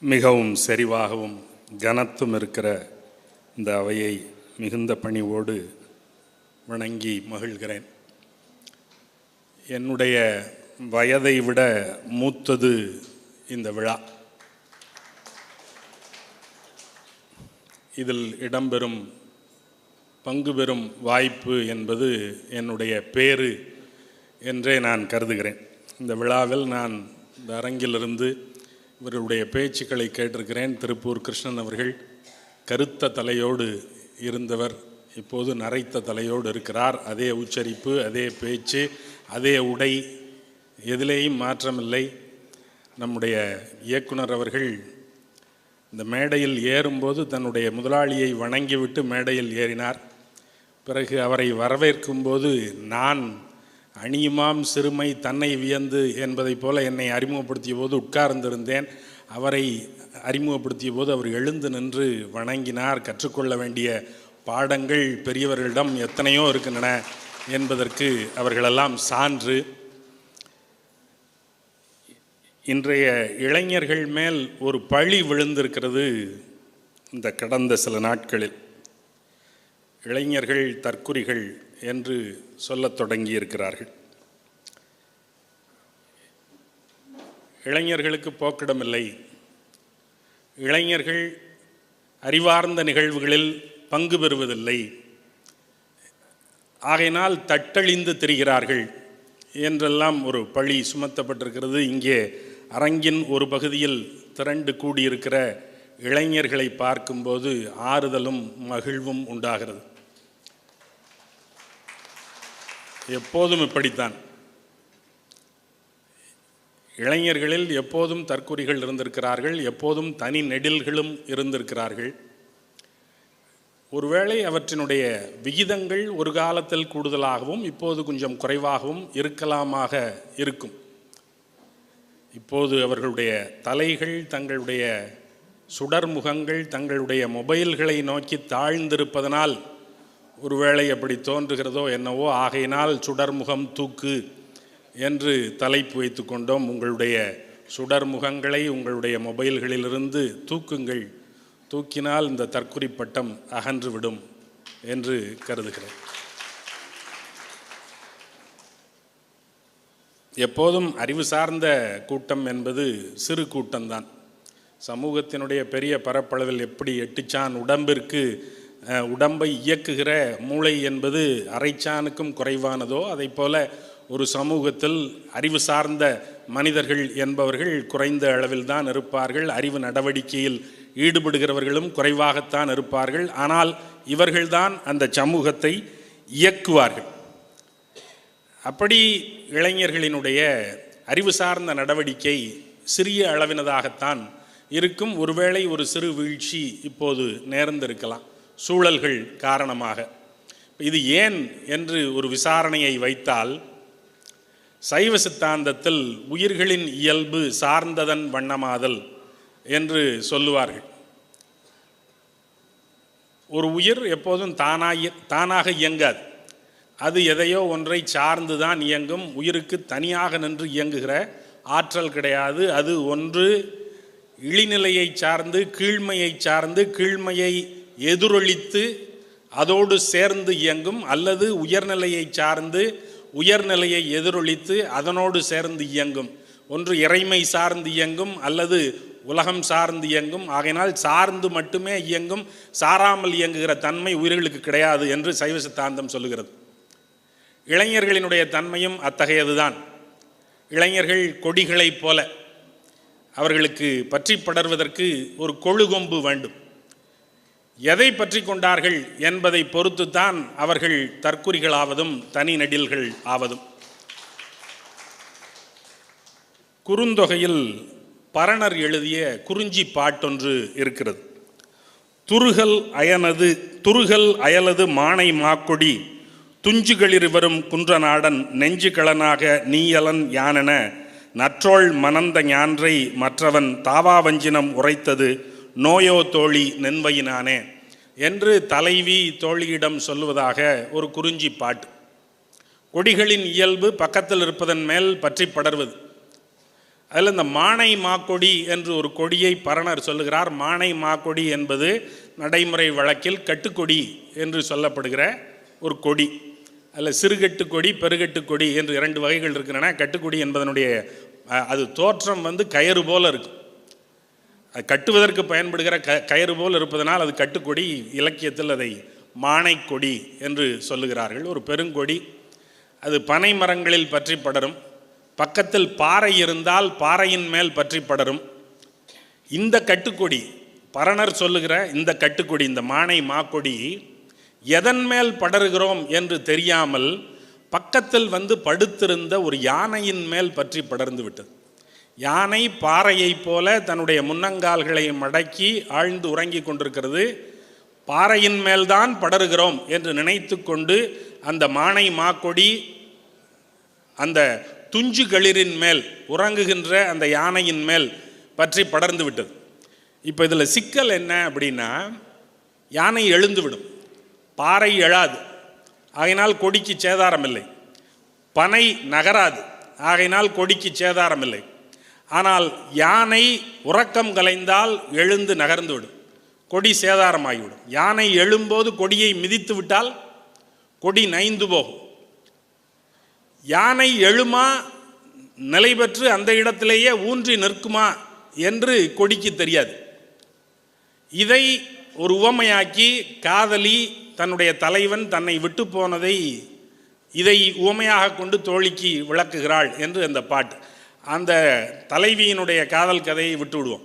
மிகவும் செறிவாகவும் கனத்தும் இருக்கிற இந்த அவையை மிகுந்த பணிவோடு வணங்கி மகிழ்கிறேன். என்னுடைய வயதை விட மூத்தது இந்த விழா. இதில் இடம்பெறும் பங்கு பெறும் வாய்ப்பு என்பது என்னுடைய பேறு என்றே நான் கருதுகிறேன். இந்த விழாவில் நான் இந்த அரங்கிலிருந்து இவருடைய பேச்சுக்களை கேட்டிருக்கிறேன். திருப்பூர் கிருஷ்ணன் அவர்கள் கருத்த தலையோடு இருந்தவர், இப்போது நரைத்த தலையோடு இருக்கிறார். அதே உச்சரிப்பு, அதே பேச்சு, அதே உடை, எதிலேயும் மாற்றமில்லை. நம்முடைய இயக்குனர் அவர்கள் இந்த மேடையில் ஏறும்போது தன்னுடைய முதலாளியை வணங்கிவிட்டு மேடையில் ஏறினார். பிறகு அவரை வரவேற்கும்போது நான் அணியுமாம் சிறுமை தன்னை வியந்து என்பதைப் போல என்னை அறிமுகப்படுத்திய போது உட்கார்ந்திருந்தேன். அவரை அறிமுகப்படுத்திய போது அவர் எழுந்து நின்று வணங்கினார். கற்றுக்கொள்ள வேண்டிய பாடங்கள் பெரியவர்களிடம் எத்தனையோ இருக்கின்றன என்பதற்கு அவர்களெல்லாம் சான்று. இன்றைய இளைஞர்கள் மேல் ஒரு பழி விழுந்திருக்கிறது. இந்த கடந்த சில நாட்களில் இளைஞர்கள் தற்குறிகள் என்று சொல்லத் தொடங்கியிருக்கிறார்கள். இளைஞர்களுக்கு போக்கிடமில்லை. இளைஞர்கள் அறிவார்ந்த நிகழ்வுகளில் பங்கு பெறுவதில்லை. ஆகையினால் தட்டழிந்து திரிகிறார்கள் என்றெல்லாம் ஒரு பழி சுமத்தப்பட்டிருக்கிறது. இங்கே அரங்கின் ஒரு பகுதியில் திரண்டு கூடியிருக்கிற இளைஞர்களை பார்க்கும்போது ஆறுதலும் மகிழ்வும் உண்டாகிறது. எப்போதும் இப்படித்தான். இளைஞர்களில் எப்போதும் தற்குறிகள் இருந்திருக்கிறார்கள், எப்போதும் தனி நெடில்களும் இருந்திருக்கிறார்கள். ஒருவேளை அவற்றினுடைய விகிதங்கள் ஒரு காலத்தில் கூடுதலாகவும் இப்போது கொஞ்சம் குறைவாகவும் இருக்கலாமாக இருக்கும். இப்போது அவர்களுடைய தலைகள், தங்களுடைய சுடர்முகங்கள் தங்களுடைய மொபைல்களை நோக்கி தாழ்ந்திருப்பதனால் ஒருவேளை அப்படி தோன்றுகிறதோ என்னவோ. ஆகையினால் சுடர்முகம் தூக்கு என்று தலைப்பு வைத்து கொண்டோம். உங்களுடைய சுடர்முகங்களை உங்களுடைய மொபைல்களிலிருந்து தூக்குங்கள். தூக்கினால் இந்த தற்குறி பட்டம் அகன்றுவிடும் என்று கருதுகிறேன். எப்போதும் அறிவு சார்ந்த கூட்டம் என்பது சிறு கூட்டம்தான். சமூகத்தினுடைய பெரிய பரப்பளவில் எப்படி எட்டுச்சான் உடம்பை இயக்குகிற மூளை என்பது அரைச்சானுக்கும் குறைவானதோ, அதை போல ஒரு சமூகத்தில் அறிவு சார்ந்த மனிதர்கள் என்பவர்கள் குறைந்த அளவில் தான் இருப்பார்கள். அறிவு நடவடிக்கையில் ஈடுபடுகிறவர்களும் குறைவாகத்தான் இருப்பார்கள். ஆனால் இவர்கள்தான் அந்த சமூகத்தை இயக்குவார்கள். அப்படி இளைஞர்களினுடைய அறிவு சார்ந்த நடவடிக்கை சிறிய அளவினதாகத்தான் இருக்கும். ஒருவேளை ஒரு சிறு வீழ்ச்சி இப்போது நேர்ந்திருக்கலாம் சூழல்கள் காரணமாக. இது ஏன் என்று ஒரு விசாரணையை வைத்தால், சைவ சித்தாந்தத்தில் உயிர்களின் இயல்பு சார்ந்ததன் வண்ணமாதல் என்று சொல்லுவார்கள். ஒரு உயிர் எப்போதும் தானாக இயங்காது. அது எதையோ ஒன்றை சார்ந்து தான் இயங்கும். உயிருக்கு தனியாக நின்று இயங்குகிற ஆற்றல் கிடையாது. அது ஒன்று இழிநிலையை சார்ந்து, கீழ்மையை சார்ந்து, கீழ்மையை எதிரொலித்து அதோடு சேர்ந்து இயங்கும், அல்லது உயர்நிலையை சார்ந்து உயர்நிலையை எதிரொலித்து அதனோடு சேர்ந்து இயங்கும். ஒன்று இறைமை சார்ந்து இயங்கும், அல்லது உலகம் சார்ந்து இயங்கும். ஆகையினால் சார்ந்து மட்டுமே இயங்கும், சாராமல் இயங்குகிற தன்மை உயிர்களுக்கு கிடையாது என்று சைவ சித்தாந்தம் சொல்லுகிறது. இளைஞர்களினுடைய தன்மையும் அத்தகையதுதான். இளைஞர்கள் கொடிகளைப் போல அவர்களுக்கு பற்றி படர்வதற்கு ஒரு கொழுகொம்பு வேண்டும். எதை பற்றி கொண்டார்கள் என்பதை பொறுத்து தான் அவர்கள் தற்குறிகளாவதும் தனி நெடில்கள் ஆவதும். குறுந்தொகையில் பரணர் எழுதிய குறிஞ்சி பாட்டொன்று இருக்கிறது. துருகல் அயலது மானை மாக்கொடி துஞ்சுகளிருவரும் குன்றநாடன் நெஞ்சு களனாக நீயலன் யானென நற்றோள் மணந்த ஞான்றை மற்றவன் தாவாவஞ்சினம் உரைத்தது நோயோ தோழி நென்வையினானே என்று தலைவி தோழியிடம் சொல்லுவதாக ஒரு குறிஞ்சி பாட்டு. கொடிகளின் இயல்பு பக்கத்தில் இருப்பதன் மேல் பற்றி படர்வது. அதில் இந்த மானை மாக்கொடி என்று ஒரு கொடியை பரணர் சொல்லுகிறார். மானை மாக்கொடி என்பது நடைமுறை வழக்கில் கட்டுக்கொடி என்று சொல்லப்படுகிற ஒரு கொடி. அதில் சிறுகட்டு கொடி, பெருகட்டு கொடி என்று 2 வகைகள் இருக்கின்றன. கட்டுக்கொடி என்பதனுடைய அது தோற்றம் கயிறு போல் இருக்கும். அது கட்டுவதற்கு பயன்படுகிற கயிறு போல் இருப்பதனால் அது கட்டுக்கொடி. இலக்கியத்தில் அதை மானை கொடி என்று சொல்லுகிறார்கள். ஒரு பெருங்கொடி, அது பனை மரங்களில் பற்றி படரும். பக்கத்தில் பாறை இருந்தால் பாறையின் மேல் பற்றி படரும். இந்த கட்டுக்கொடி, பரணர் சொல்லுகிற இந்த கட்டுக்கொடி, இந்த மானை மாக்கொடி எதன் மேல் படருகிறோம் என்று தெரியாமல் பக்கத்தில் படுத்திருந்த ஒரு யானையின் மேல் பற்றி படர்ந்து விட்டது. யானை பாறையைப் போல தன்னுடைய முன்னங்கால்களை மடக்கி ஆழ்ந்து உறங்கி கொண்டிருக்கிறது. பாறையின் மேல்தான் படருகிறோம் என்று நினைத்து கொண்டு அந்த மானை மாக்கொடி அந்த துஞ்சு களிரின் மேல், உறங்குகின்ற அந்த யானையின் மேல் பற்றி படர்ந்து விட்டது. இப்போ இதில் சிக்கல் என்ன அப்படின்னா, யானை எழுந்து விடும், பாறை எழாது, ஆகையினால் கொடிக்கு சேதாரம் இல்லை. பனை நகராது, ஆகையினால் கொடிக்கு சேதாரம் இல்லை. ஆனால் யானை உறக்கம் கலைந்தால் எழுந்து நகர்ந்து விடும், கொடி சேதாரமாகிவிடும். யானை எழும்போது கொடியை மிதித்து விட்டால் கொடி நைந்து போகும். யானை எழுமா, நிலை பெற்று அந்த இடத்திலேயே ஊன்றி நிற்குமா என்று கொடிக்கு தெரியாது. இதை ஒரு உவமையாக்கி காதலி தன்னுடைய தலைவன் தன்னை விட்டு போனதை இதை உவமையாக கொண்டு தோழிக்கு விளக்குகிறாள் என்று அந்த பாட்டு. அந்த தலைவியினுடைய காதல் கதையை விட்டு விடுவோம்.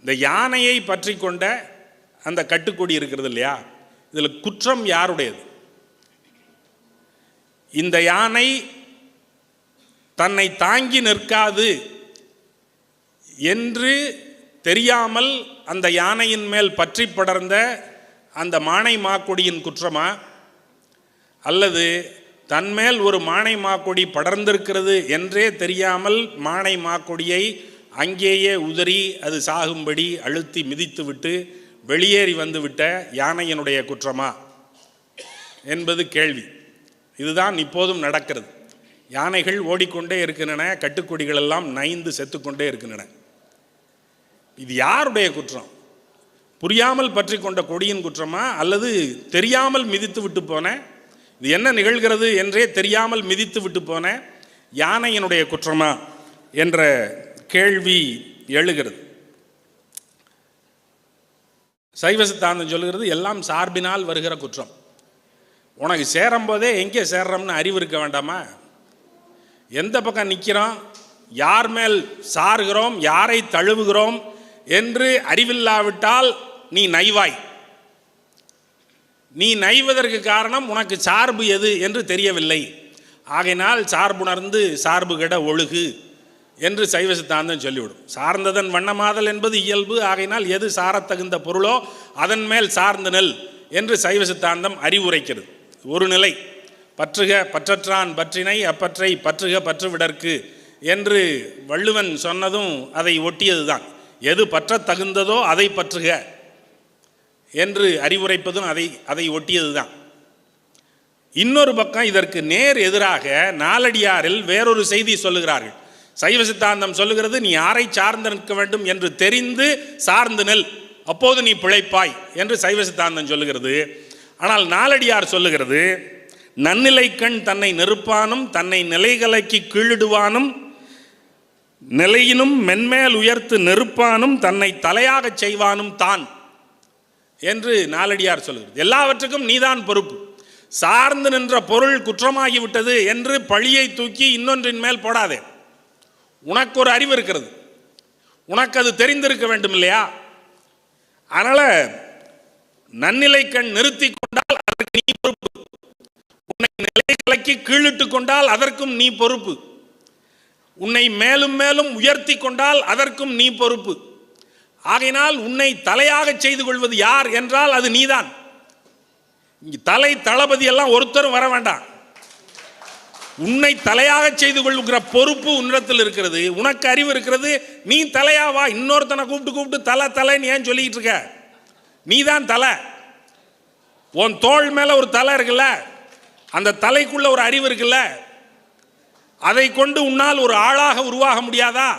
இந்த யானையை பற்றி கொண்ட அந்த கட்டுக்கொடி இருக்கிறது இல்லையா, இதில் குற்றம் யாருடையது? இந்த யானை தன்னை தாங்கி நிற்காது என்று தெரியாமல் அந்த யானையின் மேல் பற்றி படர்ந்த அந்த மானை மாக்கொடியின் குற்றமா, அல்லது தன்மேல் ஒரு மானை மாக்கொடி படர்ந்திருக்கிறது என்றே தெரியாமல் மானை மாக்கொடியை அங்கேயே உதறி அது சாகும்படி அழுத்தி மிதித்து விட்டு வெளியேறி வந்துவிட்ட யானையினுடைய குற்றமா என்பது கேள்வி. இதுதான் இப்போதும் நடக்கிறது. யானைகள் ஓடிக்கொண்டே இருக்கின்றன, கட்டுக்கொடிகள் எல்லாம் நைந்து செத்துக்கொண்டே இருக்கின்றன. இது யாருடைய குற்றம்? புரியாமல் பற்றி கொண்ட கொடியின் குற்றமா, அல்லது தெரியாமல் மிதித்து விட்டு போன, இது என்ன நிகழ்கிறது என்றே தெரியாமல் மிதித்து விட்டு போன யானையினுடைய குற்றமா என்ற கேள்வி எழுகிறது. சைவ சித்தாந்தம் சொல்லுகிறது எல்லாம் சார்பினால் வருகிற குற்றம். உனக்கு சேரும்போதே எங்கே சேர்றோம்னு அறிவு இருக்க வேண்டாமா? எந்த பக்கம் நிற்கிறோம், யார் மேல் சாருகிறோம், யாரை தழுவுகிறோம் என்று அறிவில்லாவிட்டால் நீ நைவாய். நீ நைவதற்கு காரணம் உனக்கு சார்பு எது என்று தெரியவில்லை. ஆகையினால் சார்புணர்ந்து சார்பு கெட ஒழுகு என்று சைவ சித்தாந்தம் சொல்லிவிடும். சார்ந்ததன் வண்ணமாதல் என்பது இயல்பு. ஆகையினால் எது சாரத்தகுந்த பொருளோ அதன் மேல் சார்ந்த நெல் என்று சைவ சித்தாந்தம் அறிவுரைக்கிறது. ஒரு நிலை, பற்றுக பற்றற்றான் பற்றினை அப்பற்றை பற்றுக பற்றுவிடற்கு என்று வள்ளுவன் சொன்னதும் அதை ஒட்டியது தான். எது பற்ற தகுந்ததோ அதை பற்றுக என்று அறிவுரைப்பதும் அதை ஒட்டியது தான். இன்னொரு பக்கம் இதற்கு நேர் எதிராக நாலடியாரில் வேறொரு செய்தி சொல்லுகிறார்கள். சைவ சித்தாந்தம் சொல்லுகிறது நீ யாரை சார்ந்து நிற்க வேண்டும் என்று தெரிந்து சார்ந்து நெல், அப்போது நீ பிழைப்பாய் என்று சைவ சித்தாந்தம் சொல்லுகிறது. ஆனால் நாலடியார் சொல்லுகிறது நன்னிலை கண் தன்னை நெருப்பானும் தன்னை நிலைகளைக்கு கீழிடுவானும் நிலையினும் மென்மேல் உயர்த்து நெருப்பானும் தன்னை தலையாக செய்வானும் தான் என்று நாலடியார் சொல்லுகிறது. எல்லாவற்றுக்கும் நீதான் பொறுப்பு. சார்ந்து நின்ற பொருள் குற்றமாகிவிட்டது என்று பழியை தூக்கி இன்னொன்றின் மேல் போடாதே. உனக்கு ஒரு அறிவு இருக்கிறது, உனக்கு அது தெரிந்திருக்க வேண்டும் இல்லையா? அதனால நன்னிலை கண் நிறுத்தி கொண்டால் அதற்கு நீ பொறுப்பு. உன்னை நிலைகளுக்கு கீழிட்டு கொண்டால் அதற்கும் நீ பொறுப்பு. உன்னை மேலும் மேலும் உயர்த்தி கொண்டால் அதற்கும் நீ பொறுப்பு. ஆகையினால் உன்னை தலையாக செய்து கொள்வது யார் என்றால் அது நீதான். தலை தளபதி எல்லாம் ஒருத்தரும் வர வேண்டாம். உன்னை தலையாக செய்து கொள்கிற பொறுப்பு உன்னிடத்தில் இருக்கிறது. உனக்கு அறிவு இருக்கிறது, நீ தலையாவா. இன்னொருத்தனை கூப்பிட்டு தலை தலைன்னு ஏன் சொல்லிக்கிட்டு இருக்க? நீதான் தலை. உன் தோள் மேல ஒரு தலை இருக்குல்ல, அந்த தலைக்குள்ள ஒரு அறிவு இருக்குல்ல, அதை கொண்டு உன்னால் ஒரு ஆளாக உருவாக முடியாதா?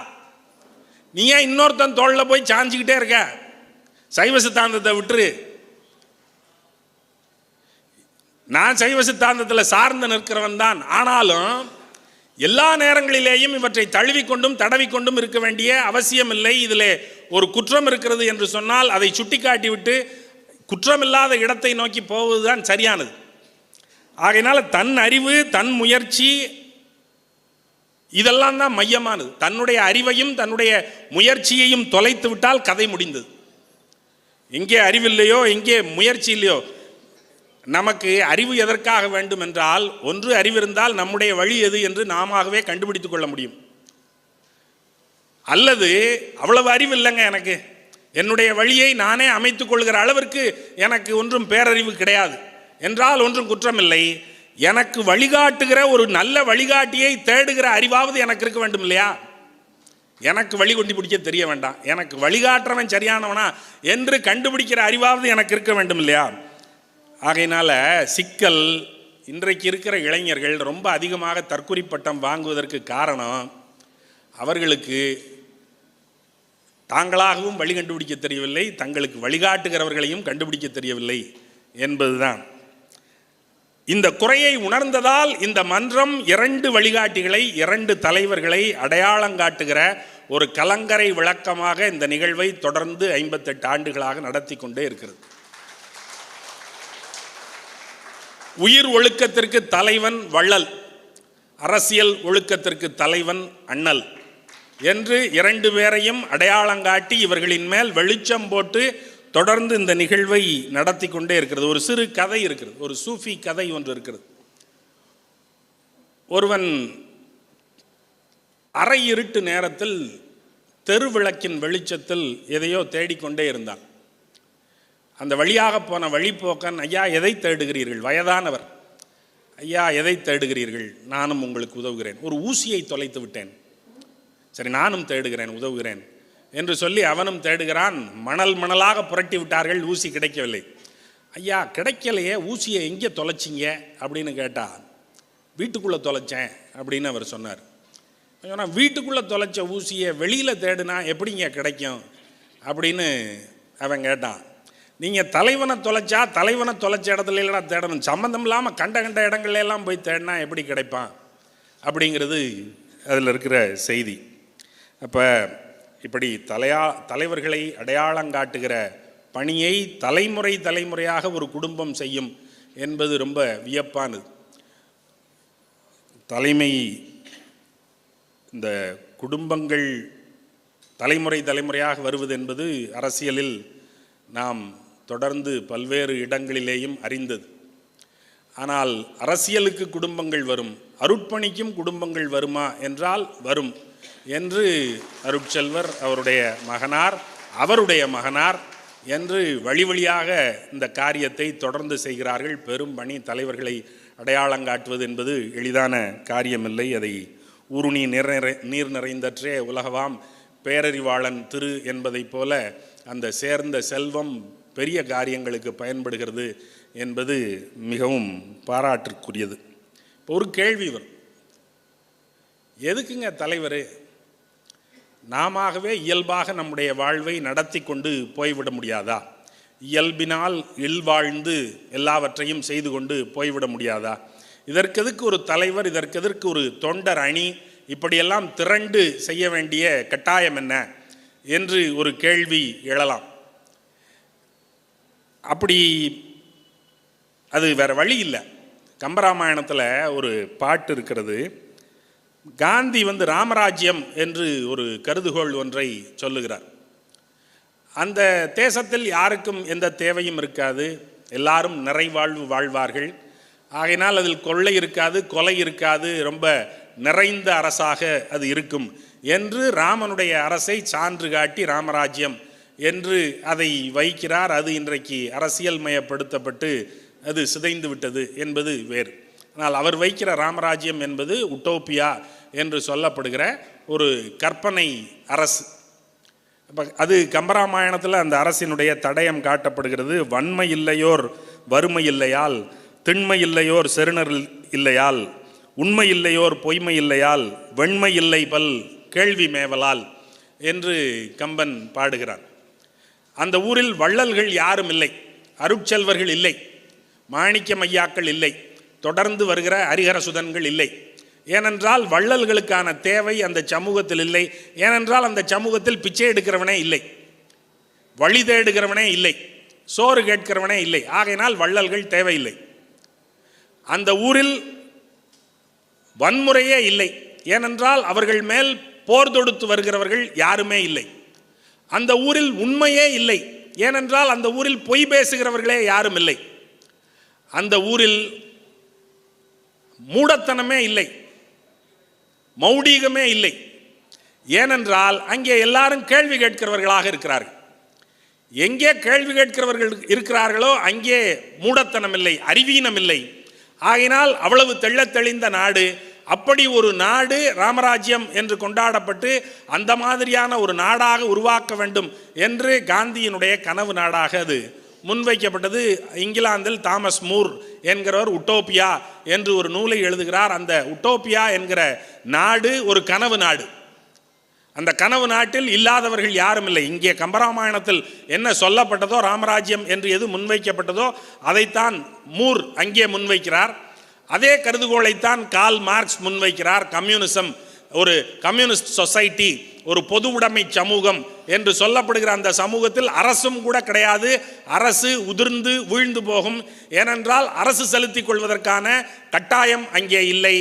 நீ ஏன் இன்னொருத்தன் தோளில் போய் சாஞ்சிக்கிட்டே இருக்க? சைவ சித்தாந்தத்தை விட்டுரு. நான் சைவ சித்தாந்தத்தில் சார்ந்து நிற்கிறவன் தான். ஆனாலும் எல்லா நேரங்களிலேயும் இவற்றை தழுவிக்கொண்டும் தடவிக்கொண்டும் இருக்க வேண்டிய அவசியம் இல்லை. இதில் ஒரு குற்றம் இருக்கிறது என்று சொன்னால் அதை சுட்டிக்காட்டிவிட்டு குற்றமில்லாத இடத்தை நோக்கி போவதுதான் சரியானது. ஆகையினால தன் அறிவு, தன் முயற்சி, இதெல்லாம் தான் மையமானது. தன்னுடைய அறிவையும் தன்னுடைய முயற்சியையும் தொலைத்து விட்டால் கதை முடிந்தது. எங்கே அறிவில்லையோ, எங்கே முயற்சி இல்லையோ. நமக்கு அறிவு எதற்காக வேண்டும் என்றால், ஒன்று அறிவு இருந்தால் நம்முடைய வழி எது என்று நாமவே கண்டுபிடித்துக் கொள்ள முடியும். அல்லது அவ்வளவு அறிவு இல்லைங்க எனக்கு, என்னுடைய வழியை நானே அமைத்துக் கொள்கிற அளவிற்கு எனக்கு ஒன்றும் பேரறிவு கிடையாது என்றால் ஒன்றும் குற்றமில்லை. எனக்கு வழிகாட்டுகிற ஒரு நல்ல வழிகாட்டியை தேடுகிற அறிவாவது எனக்கு இருக்க வேண்டும் இல்லையா? எனக்கு வழி கொண்டு பிடிக்க தெரிய வேண்டாம், எனக்கு வழிகாட்டுறவன் சரியானவனா என்று கண்டுபிடிக்கிற அறிவாவது எனக்கு இருக்க வேண்டும் இல்லையா? ஆகையினால சிக்கல், இன்றைக்கு இருக்கிற இளைஞர்கள் ரொம்ப அதிகமாக தற்குறி பட்டம் வாங்குவதற்கு காரணம் அவர்களுக்கு தாங்களாகவும் வழி கண்டுபிடிக்க தெரியவில்லை, தங்களுக்கு வழிகாட்டுகிறவர்களையும் கண்டுபிடிக்க தெரியவில்லை என்பதுதான். இந்த குறையை உணர்ந்ததால் இந்த மன்றம் 2 வழிகாட்டிகளை, 2 தலைவர்களை அடையாளம் காட்டுகிற ஒரு கலங்கரை விளக்கமாக இந்த நிகழ்வை தொடர்ந்து 58 ஆண்டுகளாக நடத்தி கொண்டே இருக்கிறது. உயிர் ஒழுக்கத்திற்கு தலைவன் வள்ளல், அரசியல் ஒழுக்கத்திற்கு தலைவன் அண்ணல் என்று 2 பேரையும் அடையாளம் காட்டி இவர்களின் மேல் வெளிச்சம் போட்டு தொடர்ந்து இந்த நிகழ்வை நடத்தி கொண்டே இருக்கிறது. ஒரு சிறு கதை இருக்கிறது, ஒரு சூஃபி கதை ஒன்று இருக்கிறது. ஒருவன் அரை இருட்டு நேரத்தில் தெருவிளக்கின் வெளிச்சத்தில் எதையோ தேடிக்கொண்டே இருந்தான். அந்த வழியாக போன வழிப்போக்கன், ஐயா எதை தேடுகிறீர்கள்? வயதானவர். ஐயா எதை தேடுகிறீர்கள்? நானும் உங்களுக்கு உதவுகிறேன். ஒரு ஊசியை தொலைத்து விட்டேன். சரி, நானும் தேடுகிறேன், உதவுகிறேன் என்று சொல்லி அவனும் தேடுகிறான். மணல் மணலாக புரட்டி விட்டார்கள், ஊசி கிடைக்கவில்லை. ஐயா கிடைக்கலையே, ஊசியை எங்கே தொலைச்சிங்க அப்படின்னு கேட்டால், வீட்டுக்குள்ளே தொலைச்சேன் அப்படின்னு அவர் சொன்னார். ஆனால் வீட்டுக்குள்ளே தொலைச்ச ஊசியை வெளியில் தேடுனா எப்படிங்க கிடைக்கும் அப்படின்னு அவன் கேட்டான். நீங்கள் தலைவனை தொலைச்சா தலைவனை தொலைச்ச இடத்துல இல்லைனா தேடணும், சம்மந்தம் இல்லாமல் கண்ட இடங்கள்லாம் போய் தேடினா எப்படி கிடைப்பான் அப்படிங்கிறது அதில் இருக்கிற செய்தி. அப்போ இப்படி தலைவர்களை அடையாளம் காட்டுகிற பணியை தலைமுறையாக ஒரு குடும்பம் செய்யும் என்பது ரொம்ப வியப்பானது. தலைமை, இந்த குடும்பங்கள் தலைமுறையாக வருவது என்பது அரசியலில் நாம் தொடர்ந்து பல்வேறு இடங்களிலேயும் அறிந்தது. ஆனால் அரசியலுக்கு குடும்பங்கள் வரும், அருட்பணிக்கும் குடும்பங்கள் வருமா என்றால் வரும் என்று அருட்செல்வர், அவருடைய மகனார் என்று வழியாக இந்த காரியத்தை தொடர்ந்து செய்கிறார்கள். பெரும் பணி. தலைவர்களை அடையாளம் காட்டுவது என்பது எளிதான காரியமில்லை. அதை ஊருணி நீர் நிறைந்தற்றே உலகவாம் பேரறிவாளன் திரு என்பதைப் போல அந்த சேர்ந்த செல்வம் பெரிய காரியங்களுக்கு பயன்படுகிறது என்பது மிகவும் பாராட்டுக்குரியது. இப்போ ஒரு கேள்வி வரும், எதுக்குங்க தலைவர்? நாமவே இயல்பாக நம்முடைய வாழ்வை நடத்தி கொண்டு போய்விட முடியாதா? இயல்பினால் இல்வாழ்ந்து எல்லாவற்றையும் செய்து கொண்டு போய்விட முடியாதா? இதற்கெதுக்கு ஒரு தலைவர், இதற்கெதற்கு ஒரு தொண்டர் அணி, இப்படியெல்லாம் திரண்டு செய்ய வேண்டிய கட்டாயம் என்ன என்று ஒரு கேள்வி எழலாம். அப்படி அது வேற வழி இல்லை. கம்பராமாயணத்தில் ஒரு பாட்டு இருக்கிறது. காந்தி ராமராஜ்யம் என்று ஒரு கருதுகோள் ஒன்றை சொல்லுகிறார். அந்த தேசத்தில் யாருக்கும் எந்த தேவையும் இருக்காது, எல்லாரும் நிறைவாழ்வு வாழ்வார்கள். ஆகையினால் அதில் கொள்ளை இருக்காது, கொலை இருக்காது, ரொம்ப நிறைந்த அரசாக அது இருக்கும் என்று ராமனுடைய அரசை சான்று காட்டி ராமராஜ்யம் என்று அதை வைக்கிறார். அது இன்றைக்கு அரசியல் மயப்படுத்தப்பட்டு அது சிதைந்து விட்டது என்பது வேறு. ஆனால் அவர் வைக்கிற ராமராஜ்யம் என்பது உட்டோப்பியா என்று சொல்லப்படுகிற ஒரு கற்பனை அரசு. அப்போ அது கம்பராமாயணத்தில் அந்த அரசினுடைய தடயம் காட்டப்படுகிறது. வன்மை இல்லையோர் வறுமை இல்லையால், திண்மை இல்லையோர் செருணர் இல்லையால், உண்மை இல்லையோர் பொய்மை இல்லையால் வெண்மை இல்லை பல் கேள்வி மேவலால் என்று கம்பன் பாடுகிறான். அந்த ஊரில் வள்ளல்கள் யாரும் இல்லை, அருட்செல்வர்கள் இல்லை, மாணிக்க மையாக்கள் இல்லை, தொடர்ந்து வருகிற ஹரிஹரசுதன்கள் இல்லை. ஏனென்றால் வள்ளல்களுக்கான தேவை அந்த சமூகத்தில் இல்லை. ஏனென்றால் அந்த சமூகத்தில் பிச்சை எடுக்கிறவனே இல்லை, வழி தேடுகிறவனே இல்லை, சோறு கேட்கிறவனே இல்லை. ஆகையினால் வள்ளல்கள் தேவையில்லை. அந்த ஊரில் வன்முறையே இல்லை. ஏனென்றால் அவர்கள் மேல் போர் தொடுத்து வருகிறவர்கள் யாருமே இல்லை. அந்த ஊரில் உண்மையே இல்லை. ஏனென்றால் அந்த ஊரில் பொய் பேசுகிறவர்களே யாரும் இல்லை. அந்த ஊரில் மூடத்தனமே இல்லை, மௌடீகமே இல்லை. ஏனென்றால் அங்கே எல்லாரும் கேள்வி கேட்கிறவர்களாக இருக்கிறார்கள். எங்கே கேள்வி கேட்கிறவர்கள் இருக்கிறார்களோ அங்கே மூடத்தனம் இல்லை, அறிவீனம் இல்லை. ஆகினால் அவ்வளவு தெள்ளத் தெளிந்த நாடு. அப்படி ஒரு நாடு ராமராஜ்யம் என்று கொண்டாடப்பட்டு அந்த மாதிரியான ஒரு நாடாக உருவாக்க வேண்டும் என்று காந்தியினுடைய கனவு நாடாக அது முன்வைக்கப்பட்டது. இங்கிலாந்தில் தாமஸ் மூர் என்கிறவர் உட்டோப்பியா என்று ஒரு நூலை எழுதுகிறார். அந்த உட்டோப்பியா என்கிற நாடு ஒரு கனவு நாடு. அந்த கனவு நாட்டில் இல்லாதவர்கள் யாரும் இல்லை. இங்கே கம்பராமாயணத்தில் என்ன சொல்லப்பட்டதோ, ராமராஜ்யம் என்று எது முன்வைக்கப்பட்டதோ அதைத்தான் மூர் அங்கே முன்வைக்கிறார். அதே கருதுகோளைத்தான் கார்ல் மார்க்ஸ் முன்வைக்கிறார். கம்யூனிசம், ஒரு கம்யூனிஸ்ட் சொசைட்டி, ஒரு பொது உடைமை சமூகம் என்று சொல்லப்படுகிற அந்த சமூகத்தில் அரசும் கூட கிடையாது. அரசு உதிர்ந்து வீழ்ந்து போகும். ஏனென்றால் அரசு செலுத்திக் கொள்வதற்கான கட்டாயம் அங்கே இல்லை.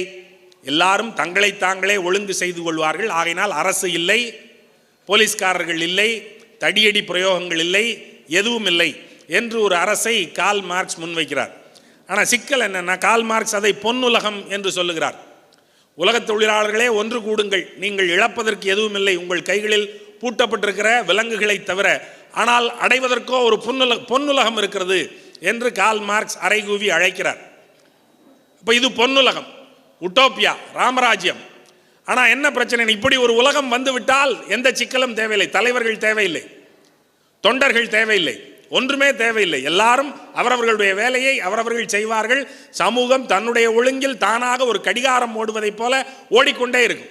எல்லாரும் தங்களை தாங்களே ஒழுங்கு செய்து கொள்வார்கள். ஆகையினால் அரசு இல்லை, போலீஸ்காரர்கள் இல்லை, தடியடி பிரயோகங்கள் இல்லை, எதுவும் இல்லை என்று ஒரு அரசை கார்ல் மார்க்ஸ் முன்வைக்கிறார். ஆனால் சிக்கல் என்னென்னா, கார்ல் மார்க்ஸ் அதை பொன்னுலகம் என்று சொல்லுகிறார். உலகத் தொழிலாளர்களே ஒன்று கூடுங்கள், நீங்கள் இழப்பதற்கு எதுவும் இல்லை, உங்கள் கைகளில் பூட்டப்பட்டிருக்கிற விலங்குகளை தவிர. ஆனால் அடைவதற்கோ ஒரு பொன்னுலகம் இருக்கிறது என்று கார்ல் மார்க்ஸ் அறைகூவி அழைக்கிறார். இப்போ இது பொன்னுலகம், உட்டோப்பியா, ராமராஜ்யம். ஆனால் என்ன பிரச்சனை, இப்படி ஒரு உலகம் வந்துவிட்டால் எந்த சிக்கலும் தேவையில்லை. தலைவர்கள் தேவையில்லை, தொண்டர்கள் தேவையில்லை, ஒன்றுமே தேவையில்லை. எல்லாரும் அவரவர்களுடைய வேலையை அவரவர்கள் செய்வார்கள். சமூகம் தன்னுடைய ஒழுங்கில் தானாக ஒரு கடிகாரம் ஓடுவதைப் போல ஓடிக்கொண்டே இருக்கும்.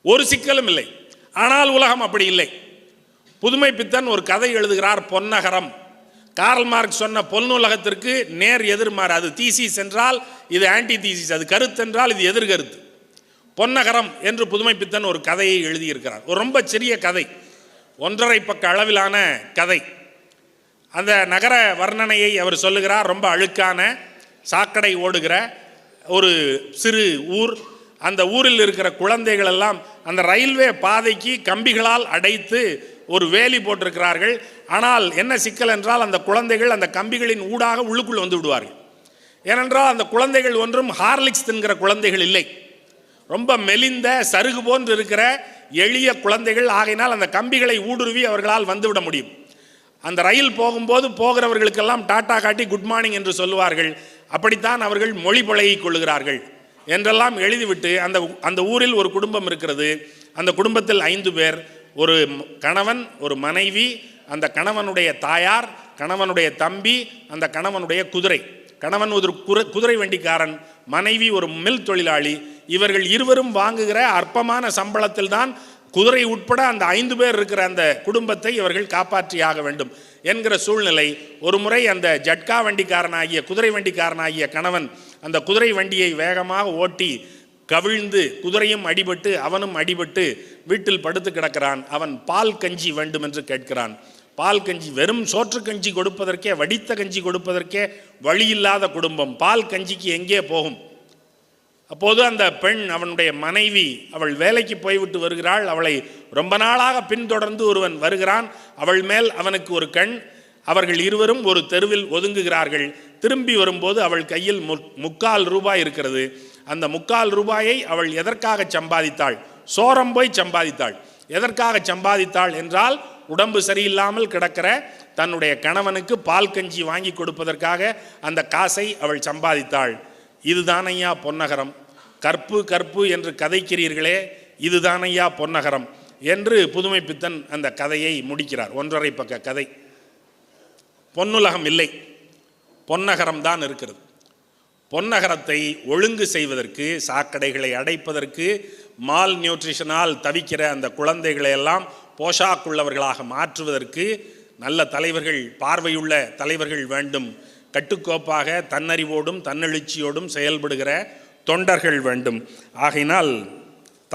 ஒரு சிக்கலும் இல்லை. ஆனால் உலகம் அப்படி இல்லை. புதுமை பித்தன் ஒரு கதை எழுதுகிறார், பொன்னகரம். கார்ல் மார்க்ஸ் சொன்ன பொன்னுலகத்திற்கு நேர் எதிர்மாறு. அது தீசிஸ் என்றால் இது ஆன்டி தீசிஸ், அது கருத்து என்றால் இது எதிர்கருத்து. பொன்னகரம் என்று புதுமை பித்தன் ஒரு கதையை எழுதியிருக்கிறார். ஒரு ரொம்ப சிறிய கதை, 1.5 பக்க அளவிலான கதை. அந்த நகர வர்ணனையை அவர் சொல்லுகிறார். ரொம்ப அழுக்கான சாக்கடை ஓடுகிற ஒரு சிறு ஊர். அந்த ஊரில் இருக்கிற குழந்தைகள் எல்லாம் அந்த ரயில்வே பாதைக்கு கம்பிகளால் அடைத்து ஒரு வேலி போட்டிருக்கிறார்கள். ஆனால் என்ன சிக்கல் என்றால், அந்த குழந்தைகள் அந்த கம்பிகளின் ஊடாக உள்ளுக்குள் வந்து விடுவார்கள். ஏனென்றால் அந்த குழந்தைகள் ஒன்றும் ஹார்லிக்ஸ் தின்கிற குழந்தைகள் இல்லை, ரொம்ப மெலிந்த சருகு போன்று இருக்கிற எளிய குழந்தைகள். ஆகையினால் அந்த கம்பிகளை ஊடுருவி அவர்களால் வந்துவிட முடியும். அந்த ரயில் போகும்போது போகிறவர்களுக்கெல்லாம் டாட்டா காட்டி குட் மார்னிங் என்று சொல்லுவார்கள். அப்படித்தான் அவர்கள் மொழி பழகி கொள்ளுகிறார்கள் என்றெல்லாம் எழுதிவிட்டு, அந்த ஊரில் ஒரு குடும்பம் இருக்கிறது. அந்த குடும்பத்தில் 5 பேர், ஒரு கணவன், ஒரு மனைவி, அந்த கணவனுடைய தாயார், கணவனுடைய தம்பி, அந்த கணவனுடைய குதிரை. கணவன் ஒரு குதிரை வண்டிக்காரன், மனைவி ஒரு மில் தொழிலாளி. இவர்கள் இருவரும் வாங்குகிற அற்பமான சம்பளத்தில் தான் குதிரை உட்பட அந்த 5 பேர் இருக்கிற அந்த குடும்பத்தை இவர்கள் காப்பாற்றியாக வேண்டும் என்கிற சூழ்நிலை. ஒரு முறை அந்த ஜட்கா வண்டிக்காரனாகிய, குதிரை வண்டிக்காரனாகிய கணவன் அந்த குதிரை வண்டியை வேகமாக ஓட்டி கவிழ்ந்து குதிரையும் அடிபட்டு அவனும் அடிபட்டு வீட்டில் படுத்து கிடக்கிறான். அவன் பால் கஞ்சி வேண்டும் என்று கேட்கிறான். பால் கஞ்சி, வெறும் சோற்று கஞ்சி கொடுப்பதற்கே, வடித்த கஞ்சி கொடுப்பதற்கே வழியில்லாத குடும்பம், பால் கஞ்சிக்கு எங்கே போகும்? அப்போது அந்த பெண், அவனுடைய மனைவி, அவள் வேலைக்கு போய்விட்டு வருகிறாள். அவளை ரொம்ப நாளாக பின்தொடர்ந்து ஒருவன் வருகிறான். அவள் மேல் அவனுக்கு ஒரு கண். அவர்கள் இருவரும் ஒரு தெருவில் ஒதுங்குகிறார்கள். திரும்பி வரும்போது அவள் கையில் 3/4 ரூபாய் இருக்கிறது. அந்த 3/4 ரூபாயை அவள் எதற்காக சம்பாதித்தாள்? சோரம் போய் சம்பாதித்தாள். எதற்காக சம்பாதித்தாள் என்றால், உடம்பு சரியில்லாமல் கிடக்கிற தன்னுடைய கணவனுக்கு பால் கஞ்சி வாங்கி கொடுப்பதற்காக அந்த காசை அவள் சம்பாதித்தாள். இதுதானையா பொன்னகரம்? கற்பு கற்பு என்று கதைக்கிறீர்களே, இதுதானையா பொன்னகரம் என்று புதுமை பித்தன் அந்த கதையை முடிக்கிறார். 1.5 பக்க கதை. பொன்னுலகம் இல்லை, பொன்னகரம் தான் இருக்கிறது. பொன்னகரத்தை ஒழுங்கு செய்வதற்கு, சாக்கடைகளை அடைப்பதற்கு, மால் நியூட்ரிஷனால் தவிக்கிற அந்த குழந்தைகளை எல்லாம் போஷாக்குள்ளவர்களாக மாற்றுவதற்கு நல்ல தலைவர்கள், பார்வையுள்ள தலைவர்கள் வேண்டும். கட்டுக்கோப்பாக தன்னறிவோடும் தன்னெழுச்சியோடும் செயல்படுகிற தொண்டர்கள் வேண்டும். ஆகையினால்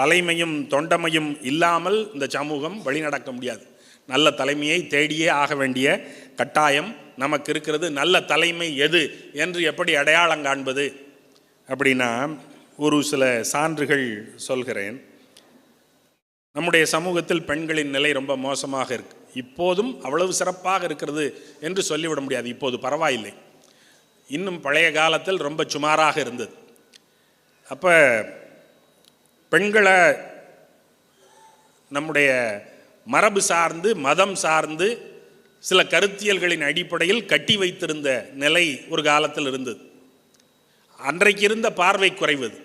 தலைமையும் தொண்டமையும் இல்லாமல் இந்த சமூகம் வழிநடக்க முடியாது. நல்ல தலைமையை தேடியே ஆக வேண்டிய கட்டாயம் நமக்கு இருக்கிறது. நல்ல தலைமை எது என்று எப்படி அடையாளம் காண்பது அப்படின்னா, ஒரு சில சான்றுகள் சொல்கிறேன். நம்முடைய சமூகத்தில் பெண்களின் நிலை ரொம்ப மோசமாக இருக்கு. இப்போதும் அவ்வளவு சிறப்பாக இருக்கிறது என்று சொல்லிவிட முடியாது. இப்போது பரவாயில்லை. இன்னும் பழைய காலத்தில் ரொம்ப சுமாராக இருந்தது. அப்போ பெண்களை நம்முடைய மரபு சார்ந்து, மதம் சார்ந்து, சில கருத்தியல்களின் அடிப்படையில் கட்டி வைத்திருந்த நிலை ஒரு காலத்தில் இருந்தது. அன்றைக்கு இருந்த பார்வை குறைவது.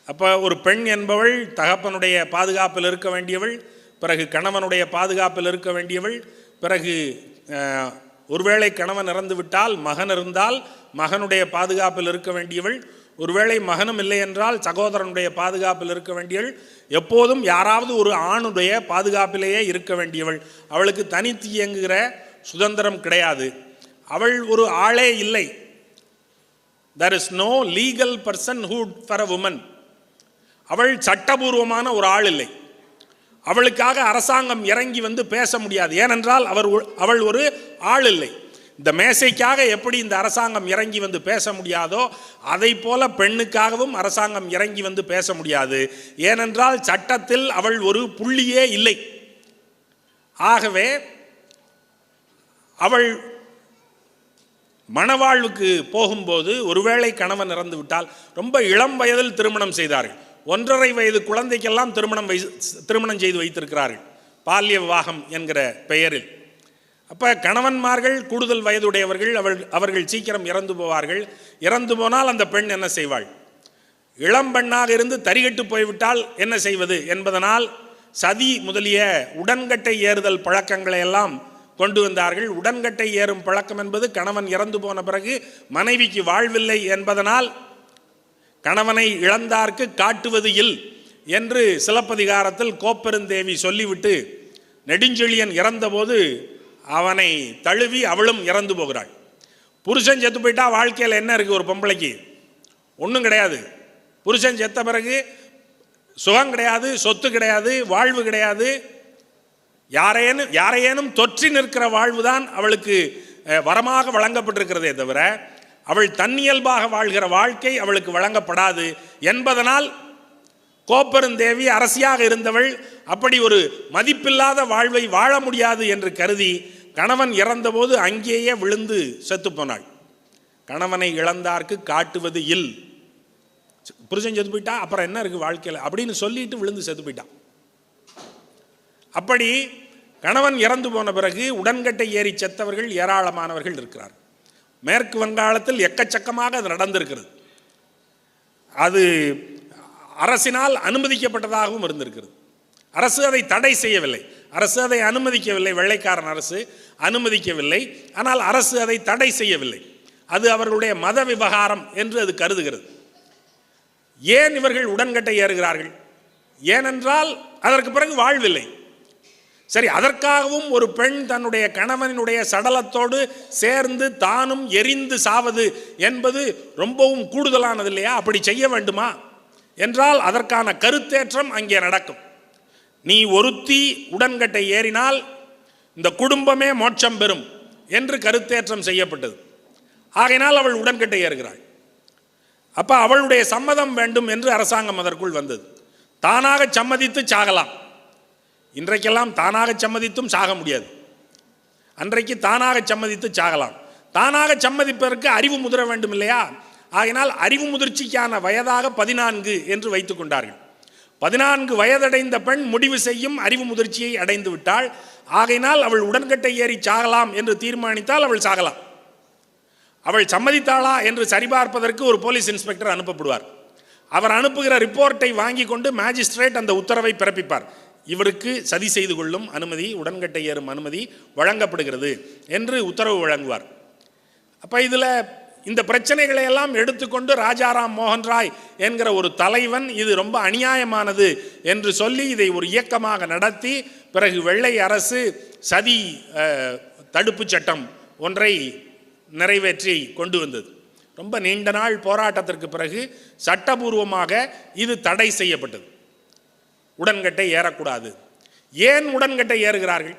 அப்போ ஒரு பெண் என்பவள் தகப்பனுடைய பாதுகாப்பில் இருக்க வேண்டியவள், பிறகு கணவனுடைய பாதுகாப்பில் இருக்க வேண்டியவள், பிறகு ஒருவேளை கணவன் இறந்து விட்டால் மகன் இருந்தால் மகனுடைய பாதுகாப்பில் இருக்க வேண்டியவள், ஒருவேளை மகனும் இல்லை என்றால் சகோதரனுடைய பாதுகாப்பில் இருக்க வேண்டியவள், எப்போதும் யாராவது ஒரு ஆணுடைய பாதுகாப்பிலேயே இருக்க வேண்டியவள். அவளுக்கு தனித்து இயங்குகிற சுதந்திரம் கிடையாது. அவள் ஒரு ஆளே இல்லை. There is no legal personhood for a woman. அவள் சட்டபூர்வமான ஒரு ஆள் இல்லை. அவளுக்காக அரசாங்கம் இறங்கி வந்து பேச முடியாது. ஏனென்றால் அவள் ஒரு ஆள் இல்லை. இந்த மேசைக்காக எப்படி இந்த அரசாங்கம் இறங்கி வந்து பேச முடியாதோ அதை போல பெண்ணுக்காகவும் அரசாங்கம் இறங்கி வந்து பேச முடியாது. ஏனென்றால் சட்டத்தில் அவள் ஒரு புள்ளியே இல்லை. ஆகவே அவள் மணவாழ்வுக்கு போகும்போது ஒருவேளை கணவன் இறந்து விட்டால், ரொம்ப இளம் வயதில் திருமணம் செய்தார்கள். 1.5 வயது குழந்தைக்கெல்லாம் திருமணம் செய்து வைத்திருக்கிறார்கள், பால்ய விவாகம் என்கிற பெயரில். அப்போ கணவன்மார்கள் கூடுதல் வயதுடையவர்கள், அவர்கள் சீக்கிரம் இறந்து போவார்கள். இறந்து போனால் அந்த பெண் என்ன செய்வாள்? இளம் பெண்ணாக இருந்து தரிகட்டு போய்விட்டால் என்ன செய்வது என்பதனால் சதி முதலிய உடன்கட்டை ஏறுதல் பழக்கங்களை எல்லாம் கொண்டு வந்தார்கள். உடன்கட்டை ஏறும் பழக்கம் என்பது கணவன் இறந்து போன பிறகு மனைவிக்கு வாழ்வில்லை என்பதனால் கணவனை இழந்தார்க்கு காட்டுவது இல் என்று சிலப்பதிகாரத்தில் கோப்பெருந்தேவி சொல்லிவிட்டு நெடுஞ்செழியன் இறந்தபோது அவனை தழுவி அவளும் இறந்து போகிறாள். புருஷன் செத்து போயிட்டா வாழ்க்கையில் என்ன இருக்குது? ஒரு பொம்பளைக்கு ஒன்றும் கிடையாது. புருஷன் செத்த பிறகு சுகம் கிடையாது, சொத்து கிடையாது, வாழ்வு கிடையாது. யாரையேனும் தொற்றி நிற்கிற வாழ்வுதான் அவளுக்கு வரமாக வழங்கப்பட்டிருக்கிறதே தவிர அவள் தன்னியல்பாக வாழ்கிற வாழ்க்கை அவளுக்கு வழங்கப்படாது என்பதனால் கோப்பெருந்தேவி அரசியாக இருந்தவள் அப்படி ஒரு மதிப்பில்லாத வாழ்வை வாழ முடியாது என்று கருதி கணவன் இறந்தபோது அங்கேயே விழுந்து செத்து போனாள். கணவனை இழந்தார்க்கு காட்டுவது இல். புருஷன் செத்து போயிட்டா அப்புறம் என்ன இருக்கு வாழ்க்கையில் அப்படின்னு சொல்லிட்டு விழுந்து செத்து போயிட்டான். அப்படி கணவன் இறந்து போன பிறகு உடன்கட்டை ஏறி செத்தவர்கள் ஏராளமானவர்கள் இருக்கிறார். மேற்கு வங்காளத்தில் எக்கச்சக்கமாக அது நடந்திருக்கிறது. அது அரசினால் அனுமதிக்கப்பட்டதாகவும் இருந்திருக்கிறது. அரசு அதை தடை செய்யவில்லை, அரசு அதை அனுமதிக்கவில்லை. வெள்ளைக்காரன் அரசு அனுமதிக்கவில்லை, ஆனால் அரசு அதை தடை செய்யவில்லை. அது அவர்களுடைய மத விவகாரம் என்று அது கருதுகிறது. ஏன் இவர்கள் உடன்கட்டை ஏறுகிறார்கள்? ஏனென்றால் அதற்கு பிறகு வாழ்வில்லை. சரி, அதற்காகவும் ஒரு பெண் தன்னுடைய கணவனுடைய சடலத்தோடு சேர்ந்து தானும் எரிந்து சாவது என்பது ரொம்பவும் கூடுதலானது இல்லையா? அப்படி செய்ய வேண்டுமா என்றால் அதற்கான கருத்தேற்றம் அங்கே நடக்கும். நீ ஒருத்தி உடன்கட்டை ஏறினால் இந்த குடும்பமே மோட்சம் பெறும் என்று கருத்தேற்றம் செய்யப்பட்டது. ஆகையினால் அவள் உடன்கட்டை ஏறுகிறாள். அப்போ அவளுடைய சம்மதம் வேண்டும் என்று அரசாங்கம் அதற்குள் வந்தது. தானாக சம்மதித்து சாகலாம். இன்றைக்கெல்லாம் தானாக சம்மதித்தும் சாக முடியாது. அன்றைக்கு தானாக சம்மதித்து சாகலாம். தானாக சம்மதிப்பதற்கு அறிவு முதிர வேண்டும் இல்லையா? ஆகினால் அறிவு முதிர்ச்சிக்கான வயதாக 14 என்று வைத்து கொண்டார்கள். 14 வயதடைந்த பெண் முடிவு செய்யும் அறிவு முதிர்ச்சியை அடைந்து விட்டாள். ஆகையினால் அவள் உடன்கட்டை ஏறி சாகலாம் என்று தீர்மானித்தால் அவள் சாகலாம். அவள் சம்மதித்தாளா என்று சரிபார்ப்பதற்கு ஒரு போலீஸ் இன்ஸ்பெக்டர் அனுப்பப்படுவார். அவர் அனுப்புகிற ரிப்போர்ட்டை வாங்கி கொண்டு மேஜிஸ்ட்ரேட் அந்த உத்தரவை பிறப்பிப்பார். இவருக்கு சதி செய்து கொள்ளும் அனுமதி, உடன்கட்டை ஏறும் அனுமதி வழங்கப்படுகிறது என்று உத்தரவு வழங்குவார். அப்போ இதில் இந்த பிரச்சனைகளை எல்லாம் எடுத்துக்கொண்டு ராஜாராம் மோகன் ராய் என்கிற ஒரு தலைவன் இது ரொம்ப அநியாயமானது என்று சொல்லி இதை ஒரு இயக்கமாக நடத்தி பிறகு வெள்ளை அரசு சதி தடுப்பு சட்டம் ஒன்றை நிறைவேற்றி கொண்டு வந்தது. ரொம்ப நீண்ட நாள் போராட்டத்திற்கு பிறகு சட்டபூர்வமாக இது தடை செய்யப்பட்டது. உடன்கட்டை ஏறக்கூடாது. ஏன் உடன்கட்டை ஏறுகிறார்கள்?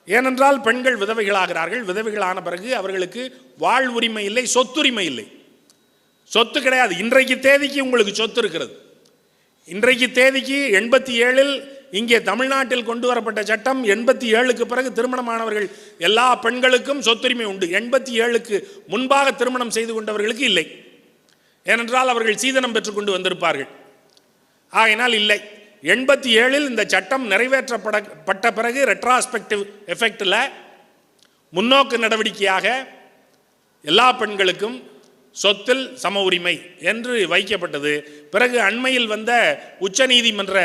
ஏனென்றால் பெண்கள் விதவைகளாகிறார்கள். விதவைகளான பிறகு அவர்களுக்கு வாழ்வுரிமை இல்லை, சொத்துரிமை இல்லை. சொத்து கிடையாது. இன்றைக்கு தேதிக்கு உங்களுக்கு சொத்து இருக்கிறது. இன்றைக்கு தேதிக்கு 87 இங்கே தமிழ்நாட்டில் கொண்டு வரப்பட்ட சட்டம் 87க்கு பிறகு திருமணமானவர்கள் எல்லா பெண்களுக்கும் சொத்துரிமை உண்டு. 87க்கு முன்பாக திருமணம் செய்து கொண்டவர்களுக்கு இல்லை. ஏனென்றால் அவர்கள் சீதனம் பெற்றுக்கொண்டு வந்திருப்பார்கள். ஆகையினால் இல்லை. 87 இந்த சட்டம் நிறைவேற்றப்பட்ட பிறகு ரெட்ராஸ்பெக்டிவ் எஃபெக்டில் முன்னோக்கு நடவடிக்கையாக எல்லா பெண்களுக்கும் சொத்தில் சம உரிமை என்று வைக்கப்பட்டது. பிறகு அண்மையில் வந்த உச்சநீதிமன்ற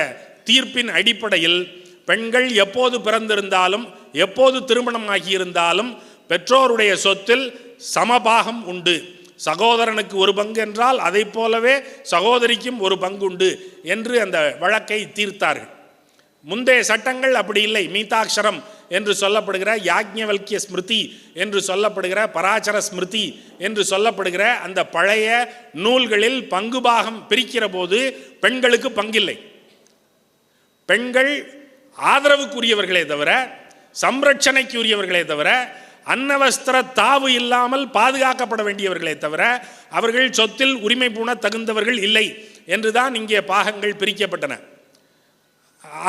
தீர்ப்பின் அடிப்படையில் பெண்கள் எப்போது பிறந்திருந்தாலும் எப்போது திருமணம் ஆகியிருந்தாலும் பெற்றோருடைய சொத்தில் சமபாகம் உண்டு. சகோதரனுக்கு ஒரு பங்கு என்றால் அதை போலவே சகோதரிக்கும் ஒரு பங்கு உண்டு என்று அந்த வழக்கை தீர்த்தார்கள். முந்தைய சட்டங்கள் அப்படி இல்லை. மீதாட்சரம் என்று சொல்லப்படுகிற, யாக்ஞவல்கிய ஸ்மிருதி என்று சொல்லப்படுகிற, பராசர ஸ்மிருதி என்று சொல்லப்படுகிற அந்த பழைய நூல்களில் பங்குபாகம் பிரிக்கிற போது பெண்களுக்கு பங்கில்லை. பெண்கள் ஆதரவுக்குரியவர்களே தவிர, சம்ரட்சணைக்குரியவர்களே தவிர, அன்னவஸ்திர தாவு இல்லாமல் பாதுகாக்கப்பட வேண்டியவர்களே தவிர அவர்கள் சொத்தில் உரிமை பூண தகுந்தவர்கள் இல்லை என்றுதான் இங்கே பாகங்கள் பிரிக்கப்பட்டன.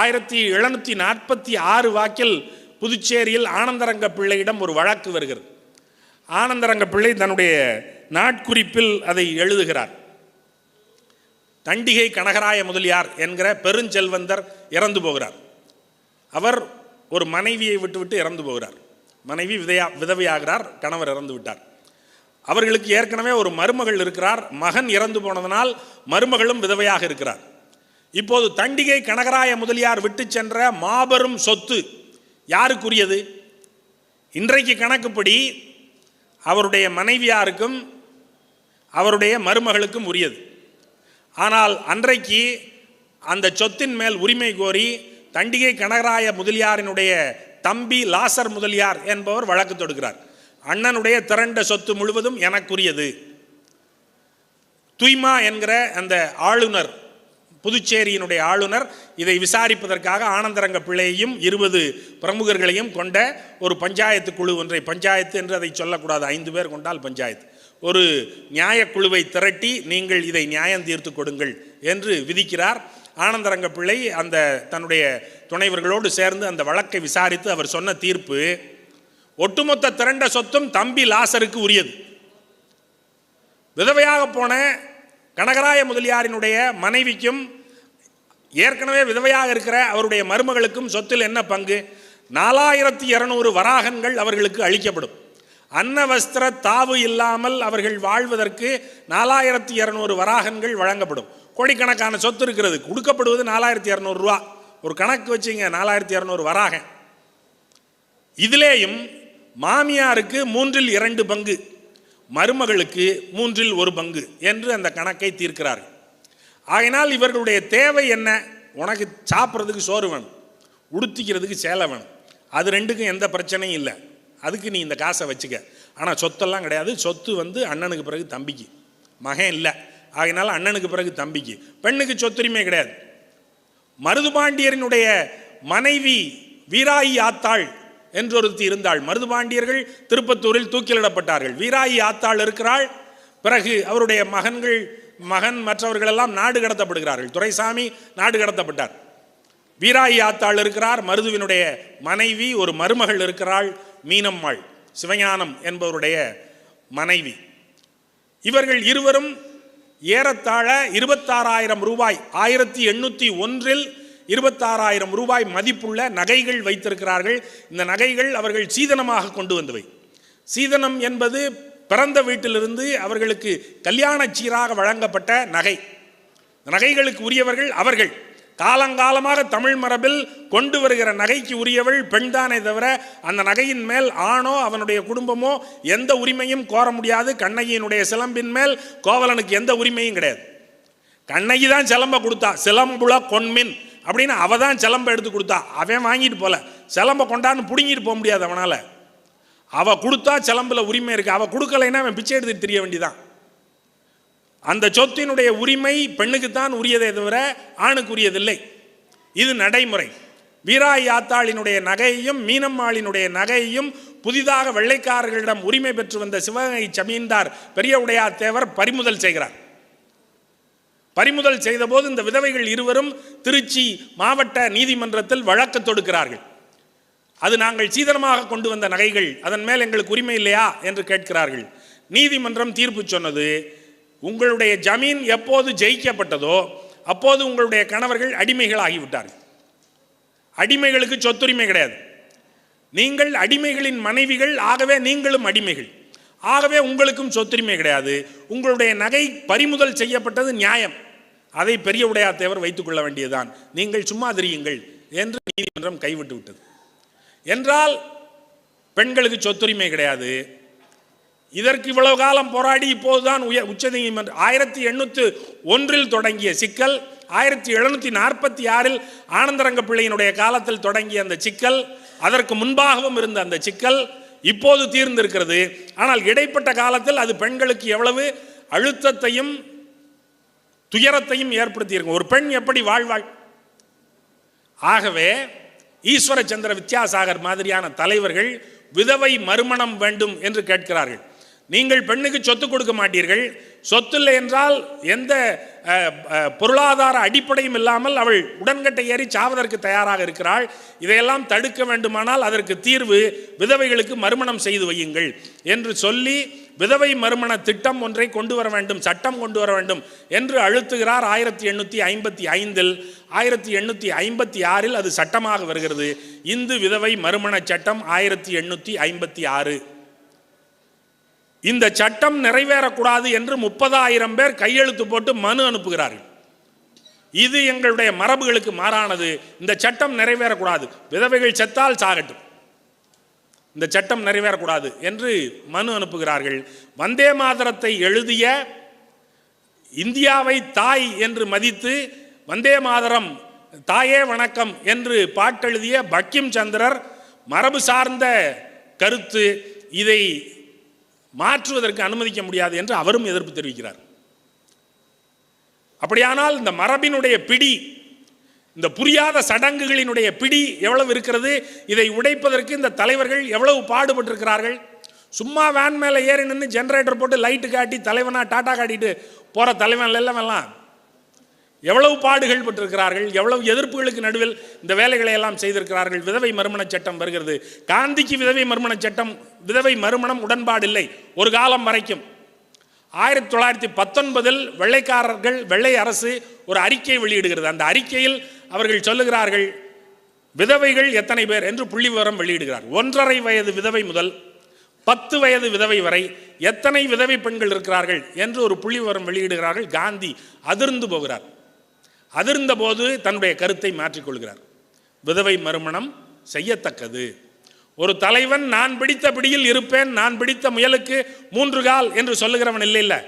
1746 வாக்கில் புதுச்சேரியில் ஆனந்தரங்க பிள்ளையிடம் ஒரு வழக்கு வருகிறது. ஆனந்தரங்க பிள்ளை தன்னுடைய நாட்குறிப்பில் அதை எழுதுகிறார். தண்டிகை கனகராய முதலியார் என்கிற பெருஞ்செல்வந்தர் இறந்து போகிறார். அவர் ஒரு மனைவியை விட்டுவிட்டு இறந்து போகிறார். மனைவி விதவையாகிறார். கணவர் இறந்து விட்டார். அவர்களுக்கு ஏற்கனவே ஒரு மருமகள் இருக்கிறார். மகன் இறந்து போனதனால் மருமகளும் விதவையாக இருக்கிறார். இப்போது தண்டிகை கனகராய முதலியார் விட்டு சென்ற மாபெரும் சொத்து யாருக்குரியது? இன்றைக்கு கணக்குப்படி அவருடைய மனைவியாருக்கும் அவருடைய மருமகளுக்கும் உரியது. ஆனால் அன்றைக்கு அந்த சொத்தின் மேல் உரிமை கோரி தண்டிகை கனகராய முதலியாரினுடைய தம்பி லாசர் முதலியார் என்பவர் வழக்கு தொடுக்கிறார். அண்ணனுடைய திரண்ட சொத்து முழுவதும் எனக்குரியது. துய்மா என்கிற அந்த ஆளுநர், புதுச்சேரியினுடைய ஆளுநர், இதை விசாரிப்பதற்காக ஆனந்தரங்க பிள்ளையையும் 20 பிரமுகர்களையும் கொண்ட ஒரு பஞ்சாயத்து குழு ஒன்றை, பஞ்சாயத்து என்று அதை சொல்லக்கூடாது, 5 பேர் கொண்டால் பஞ்சாயத்து, ஒரு நியாயக்குழுவை திரட்டி நீங்கள் இதை நியாயம் தீர்த்து கொடுங்கள் என்று விதிக்கிறார். ஆனந்தரங்க பிள்ளை அந்த தன்னுடைய துணைவர்களோடு சேர்ந்து அந்த வழக்கை விசாரித்து அவர் சொன்ன தீர்ப்பு, ஒட்டுமொத்த திரண்ட சொத்தும் தம்பி லாசருக்கு உரியது. விதவையாக போன கனகராய முதலியாரினுடைய மனைவிக்கும் ஏற்கனவே விதவையாக இருக்கிற அவருடைய மருமகளுக்கும் சொத்தில் என்ன பங்கு? 4200 வராகன்கள் அவர்களுக்கு அளிக்கப்படும். அன்னவஸ்திர தாவு இல்லாமல் அவர்கள் வாழ்வதற்கு 4200 வராகன்கள் வழங்கப்படும். கோடிக்கணக்கான சொத்து இருக்கிறது. கொடுக்கப்படுவது 4200 ரூபா. ஒரு கணக்கு வச்சுங்க, 4200 வராகன். இதிலேயும் மாமியாருக்கு 2/3 பங்கு, மருமகளுக்கு 1/3 பங்கு என்று அந்த கணக்கை தீர்க்கிறார்கள். ஆகையினால் இவர்களுடைய தேவை என்ன? உனக்கு சாப்பிட்றதுக்கு சோறு வேணும், உடுத்திக்கிறதுக்கு சேலை வேணும், அது ரெண்டுக்கும் எந்த பிரச்சனையும் இல்லை, அதுக்கு நீ இந்த காசை வச்சுக்க. ஆனால் சொத்தெல்லாம் கிடையாது. சொத்து அண்ணனுக்கு பிறகு தம்பிக்கு, மகன் இல்லை. ஆகையினால அண்ணனுக்கு பிறகு தம்பிக்கு. பெண்ணுக்கு சொத்துரிமை கிடையாது. மருதுபாண்டியரினுடைய மனைவி வீராயி ஆத்தாள் என்றொருத்தி இருந்தாள். மருதுபாண்டியர்கள் திருப்பத்தூரில் தூக்கிலிடப்பட்டார்கள். வீராயி ஆத்தாள் இருக்கிறாள். பிறகு அவருடைய மகன் மற்றவர்கள் எல்லாம் நாடு கடத்தப்படுகிறார்கள். துரைசாமி நாடு கடத்தப்பட்டார். வீராயி ஆத்தாள் இருக்கிறார். மருதுவினுடைய மனைவி ஒரு மருமகள் இருக்கிறாள், மீனம்மாள், சிவஞானம் என்பவருடைய மனைவி. இவர்கள் இருவரும் ஏறத்தாழ 26,000 ரூபாய், 1801 26,000 ரூபாய் மதிப்புள்ள நகைகள் வைத்திருக்கிறார்கள். இந்த நகைகள் அவர்கள் சீதனமாக கொண்டு வந்தவை. சீதனம் என்பது பிறந்த வீட்டிலிருந்து அவர்களுக்கு கல்யாண சீராக வழங்கப்பட்ட நகை. நகைகளுக்கு உரியவர்கள் அவர்கள். காலங்காலமாக தமிழ் மரபில் கொண்டு வருகிற நகைக்கு உரியவள் பெண்தானே தவிர அந்த நகையின் மேல் ஆணோ அவனுடைய குடும்பமோ எந்த உரிமையும் கோர முடியாது. கண்ணகியினுடைய சிலம்பின் மேல் கோவலனுக்கு எந்த உரிமையும் கிடையாது. கண்ணகி தான் சிலம்பை கொடுத்தா, சிலம்புல கொன்மின் அப்படின்னு அவ தான் சிலம்பை எடுத்து கொடுத்தா. அவன் வாங்கிட்டு போல, சிலம்பை கொண்டான்னு பிடுங்கிட்டு போக முடியாது அவனால. அவ கொடுத்தா சிலம்புல உரிமை இருக்கு. அவ கொடுக்கலைன்னா அவன் பிச்சை எடுத்துட்டு தெரிய வேண்டிதான். அந்த சொத்தினுடைய உரிமை பெண்ணுக்குத்தான் உரியதே தவிர ஆணுக்கு உரியதில்லை. இது நடைமுறை. வீராய் யாத்தாளினுடைய நகையையும் மீனம்மாளினுடைய நகையையும் புதிதாக வெள்ளைக்காரர்களிடம் உரிமை பெற்று வந்த சிவகங்கை ஜமீன்தார் பெரிய உடையார் தேவர் பறிமுதல் செய்கிறார். பறிமுதல் செய்த போது இந்த விதவைகள் இருவரும் திருச்சி மாவட்ட நீதிமன்றத்தில் வழக்கு தொடுக்கிறார்கள். அது நாங்கள் சீதனமாக கொண்டு வந்த நகைகள், அதன் மேல் எங்களுக்கு உரிமை இல்லையா என்று கேட்கிறார்கள். நீதிமன்றம் தீர்ப்பு சொன்னது, உங்களுடைய ஜமீன் எப்போது ஜெயிக்கப்பட்டதோ அப்போது உங்களுடைய கணவர்கள் அடிமைகள் ஆகிவிட்டார்கள். அடிமைகளுக்கு சொத்துரிமை கிடையாது. நீங்கள் அடிமைகளின் மனைவிகள், ஆகவே நீங்களும் அடிமைகள், ஆகவே உங்களுக்கும் சொத்துரிமை கிடையாது. உங்களுடைய நகை பறிமுதல் செய்யப்பட்டது நியாயம், அதை பெரிய உடையார் தேவர் வைத்துக் கொள்ள வேண்டியதுதான், நீங்கள் சும்மா தெரியுங்கள் என்று நீதிமன்றம் கைவிட்டு விட்டது. என்றால் பெண்களுக்கு சொத்துரிமை கிடையாது. இதற்கு இவ்வளவு காலம் போராடி இப்போதுதான் உச்சநீதிமன்றம் 1801 தொடங்கிய சிக்கல் 1746 ஆனந்தரங்க பிள்ளையினுடைய காலத்தில் தொடங்கிய அந்த சிக்கல், அதற்கு முன்பாகவும் இருந்த அந்த சிக்கல் இப்போது தீர்ந்திருக்கிறது. ஆனால் இடைப்பட்ட காலத்தில் அது பெண்களுக்கு எவ்வளவு அழுத்தத்தையும் துயரத்தையும் ஏற்படுத்தியிருக்கும். ஒரு பெண் எப்படி வாழ்வாள்? ஆகவே ஈஸ்வரச்சந்திர வித்யாசாகர் மாதிரியான தலைவர்கள் விதவை மறுமணம் வேண்டும் என்று கேட்கிறார்கள். நீங்கள் பெண்ணுக்கு சொத்து கொடுக்க மாட்டீர்கள், சொத்து என்றால் எந்த பொருளாதார அடிப்படையும் இல்லாமல் அவள் உடன்கட்டை ஏறி சாவதற்கு தயாராக இருக்கிறாள். இதையெல்லாம் தடுக்க வேண்டுமானால் அதற்கு தீர்வு விதவைகளுக்கு மறுமணம் செய்து வையுங்கள் என்று சொல்லி விதவை மறுமண திட்டம் ஒன்றை கொண்டு வர வேண்டும், சட்டம் கொண்டு வர வேண்டும் என்று அழுத்துகிறார். 1855 1856 அது சட்டமாக வருகிறது. இந்து விதவை மறுமண சட்டம் 1856. இந்த சட்டம் நிறைவேறக்கூடாது என்று 30,000 பேர் கையெழுத்து போட்டு மனு அனுப்புகிறார்கள். இது எங்களுடைய மரபுகளுக்கு மாறானது, இந்த சட்டம் நிறைவேறக்கூடாது, விதவைகள் செத்தால் சாகட்டும், இந்த சட்டம் நிறைவேறக்கூடாது என்று மனு அனுப்புகிறார்கள். வந்தே மாதரத்தை எழுதிய, இந்தியாவை தாய் என்று மதித்து வந்தே மாதரம் தாயே வணக்கம் என்று பாட்டெழுதிய பக்கிம் சந்திரர் மரபு சார்ந்த கருத்து, இதை மாற்றுவதற்கு அனுமதிக்க முடியாது என்று அவரும் எதிர்ப்பு தெரிவிக்கிறார். அப்படியானால் இந்த மரபினுடைய பிடி, இந்த புரியாத சடங்குகளினுடைய பிடி எவ்வளவு இருக்கிறது? இதை உடைப்பதற்கு இந்த தலைவர்கள் எவ்வளவு பாடுபட்டிருக்கிறார்கள். சும்மா வேன் மேலே ஏறி நின்று ஜெனரேட்டர் போட்டு லைட்டு காட்டி தலைவனா டாட்டா காட்டிட்டு போகிற தலைவன் எல்லாம் எவ்வளவு பாடுகள் பட்டிருக்கிறார்கள், எவ்வளவு எதிர்ப்புகளுக்கு நடுவில் இந்த வேலைகளை எல்லாம் செய்திருக்கிறார்கள். விதவை மறுமண சட்டம் வருகிறது. காந்திக்கு விதவை மறுமண சட்டம், விதவை மறுமணம் உடன்பாடு இல்லை ஒரு காலம் வரைக்கும். 1919 வெள்ளைக்காரர்கள், வெள்ளை அரசு ஒரு அறிக்கை வெளியிடுகிறது. அந்த அறிக்கையில் அவர்கள் சொல்லுகிறார்கள், விதவைகள் எத்தனை பேர் என்று புள்ளி விவரம் வெளியிடுகிறார். 1.5 வயது விதவை முதல் 10 வயது விதவை வரை எத்தனை விதவை பெண்கள் இருக்கிறார்கள் என்று ஒரு புள்ளி விவரம் வெளியிடுகிறார்கள். காந்தி அதிர்ந்து போகிறார். அதிர்ந்த போது தன்னுடைய கருத்தை மாற்றிக்கொள்கிறார். விதவை மறுமணம் செய்யத்தக்கது. ஒரு தலைவன் நான் பிடித்த பிடியில் இருப்பேன், நான் பிடித்த முயலுக்கு 3 கால் என்று சொல்லுகிறவன் இல்லை.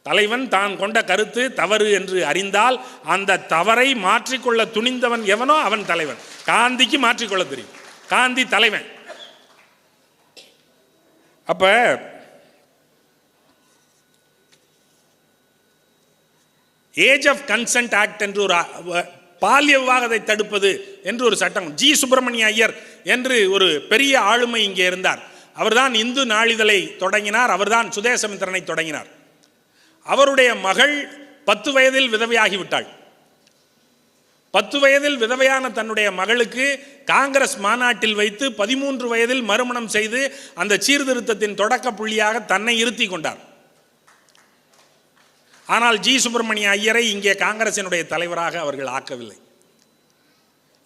தலைவன் தான் கொண்ட கருத்து தவறு என்று அறிந்தால் அந்த தவறை மாற்றிக்கொள்ள துணிந்தவன் எவனோ அவன் தலைவன். காந்திக்கு மாற்றிக்கொள்ள தெரியும், காந்தி தலைவன். அப்ப ஏஜ் ஆஃப் கன்சென்ட் ஆக்ட் என்று ஒரு பாலிய விவாகத்தை தடுப்பது என்று ஒரு சட்டம். ஜி சுப்பிரமணிய ஐயர் என்று ஒரு பெரிய ஆளுமை இங்கே இருந்தார். அவர்தான் இந்து நாளிதழை தொடங்கினார், அவர்தான் சுதேசமித்திரனை தொடங்கினார். அவருடைய மகள் 10 வயதில் விதவையாகிவிட்டாள். 10 வயதில் விதவையான தன்னுடைய மகளுக்கு காங்கிரஸ் மாநாட்டில் வைத்து 13 வயதில் மறுமணம் செய்து அந்த சீர்திருத்தத்தின் தொடக்க புள்ளியாக தன்னை இருத்தி கொண்டார். ஆனால் ஜி சுப்பிரமணிய ஐயரை இங்கே காங்கிரசினுடைய தலைவராக அவர்கள் ஆக்கவில்லை.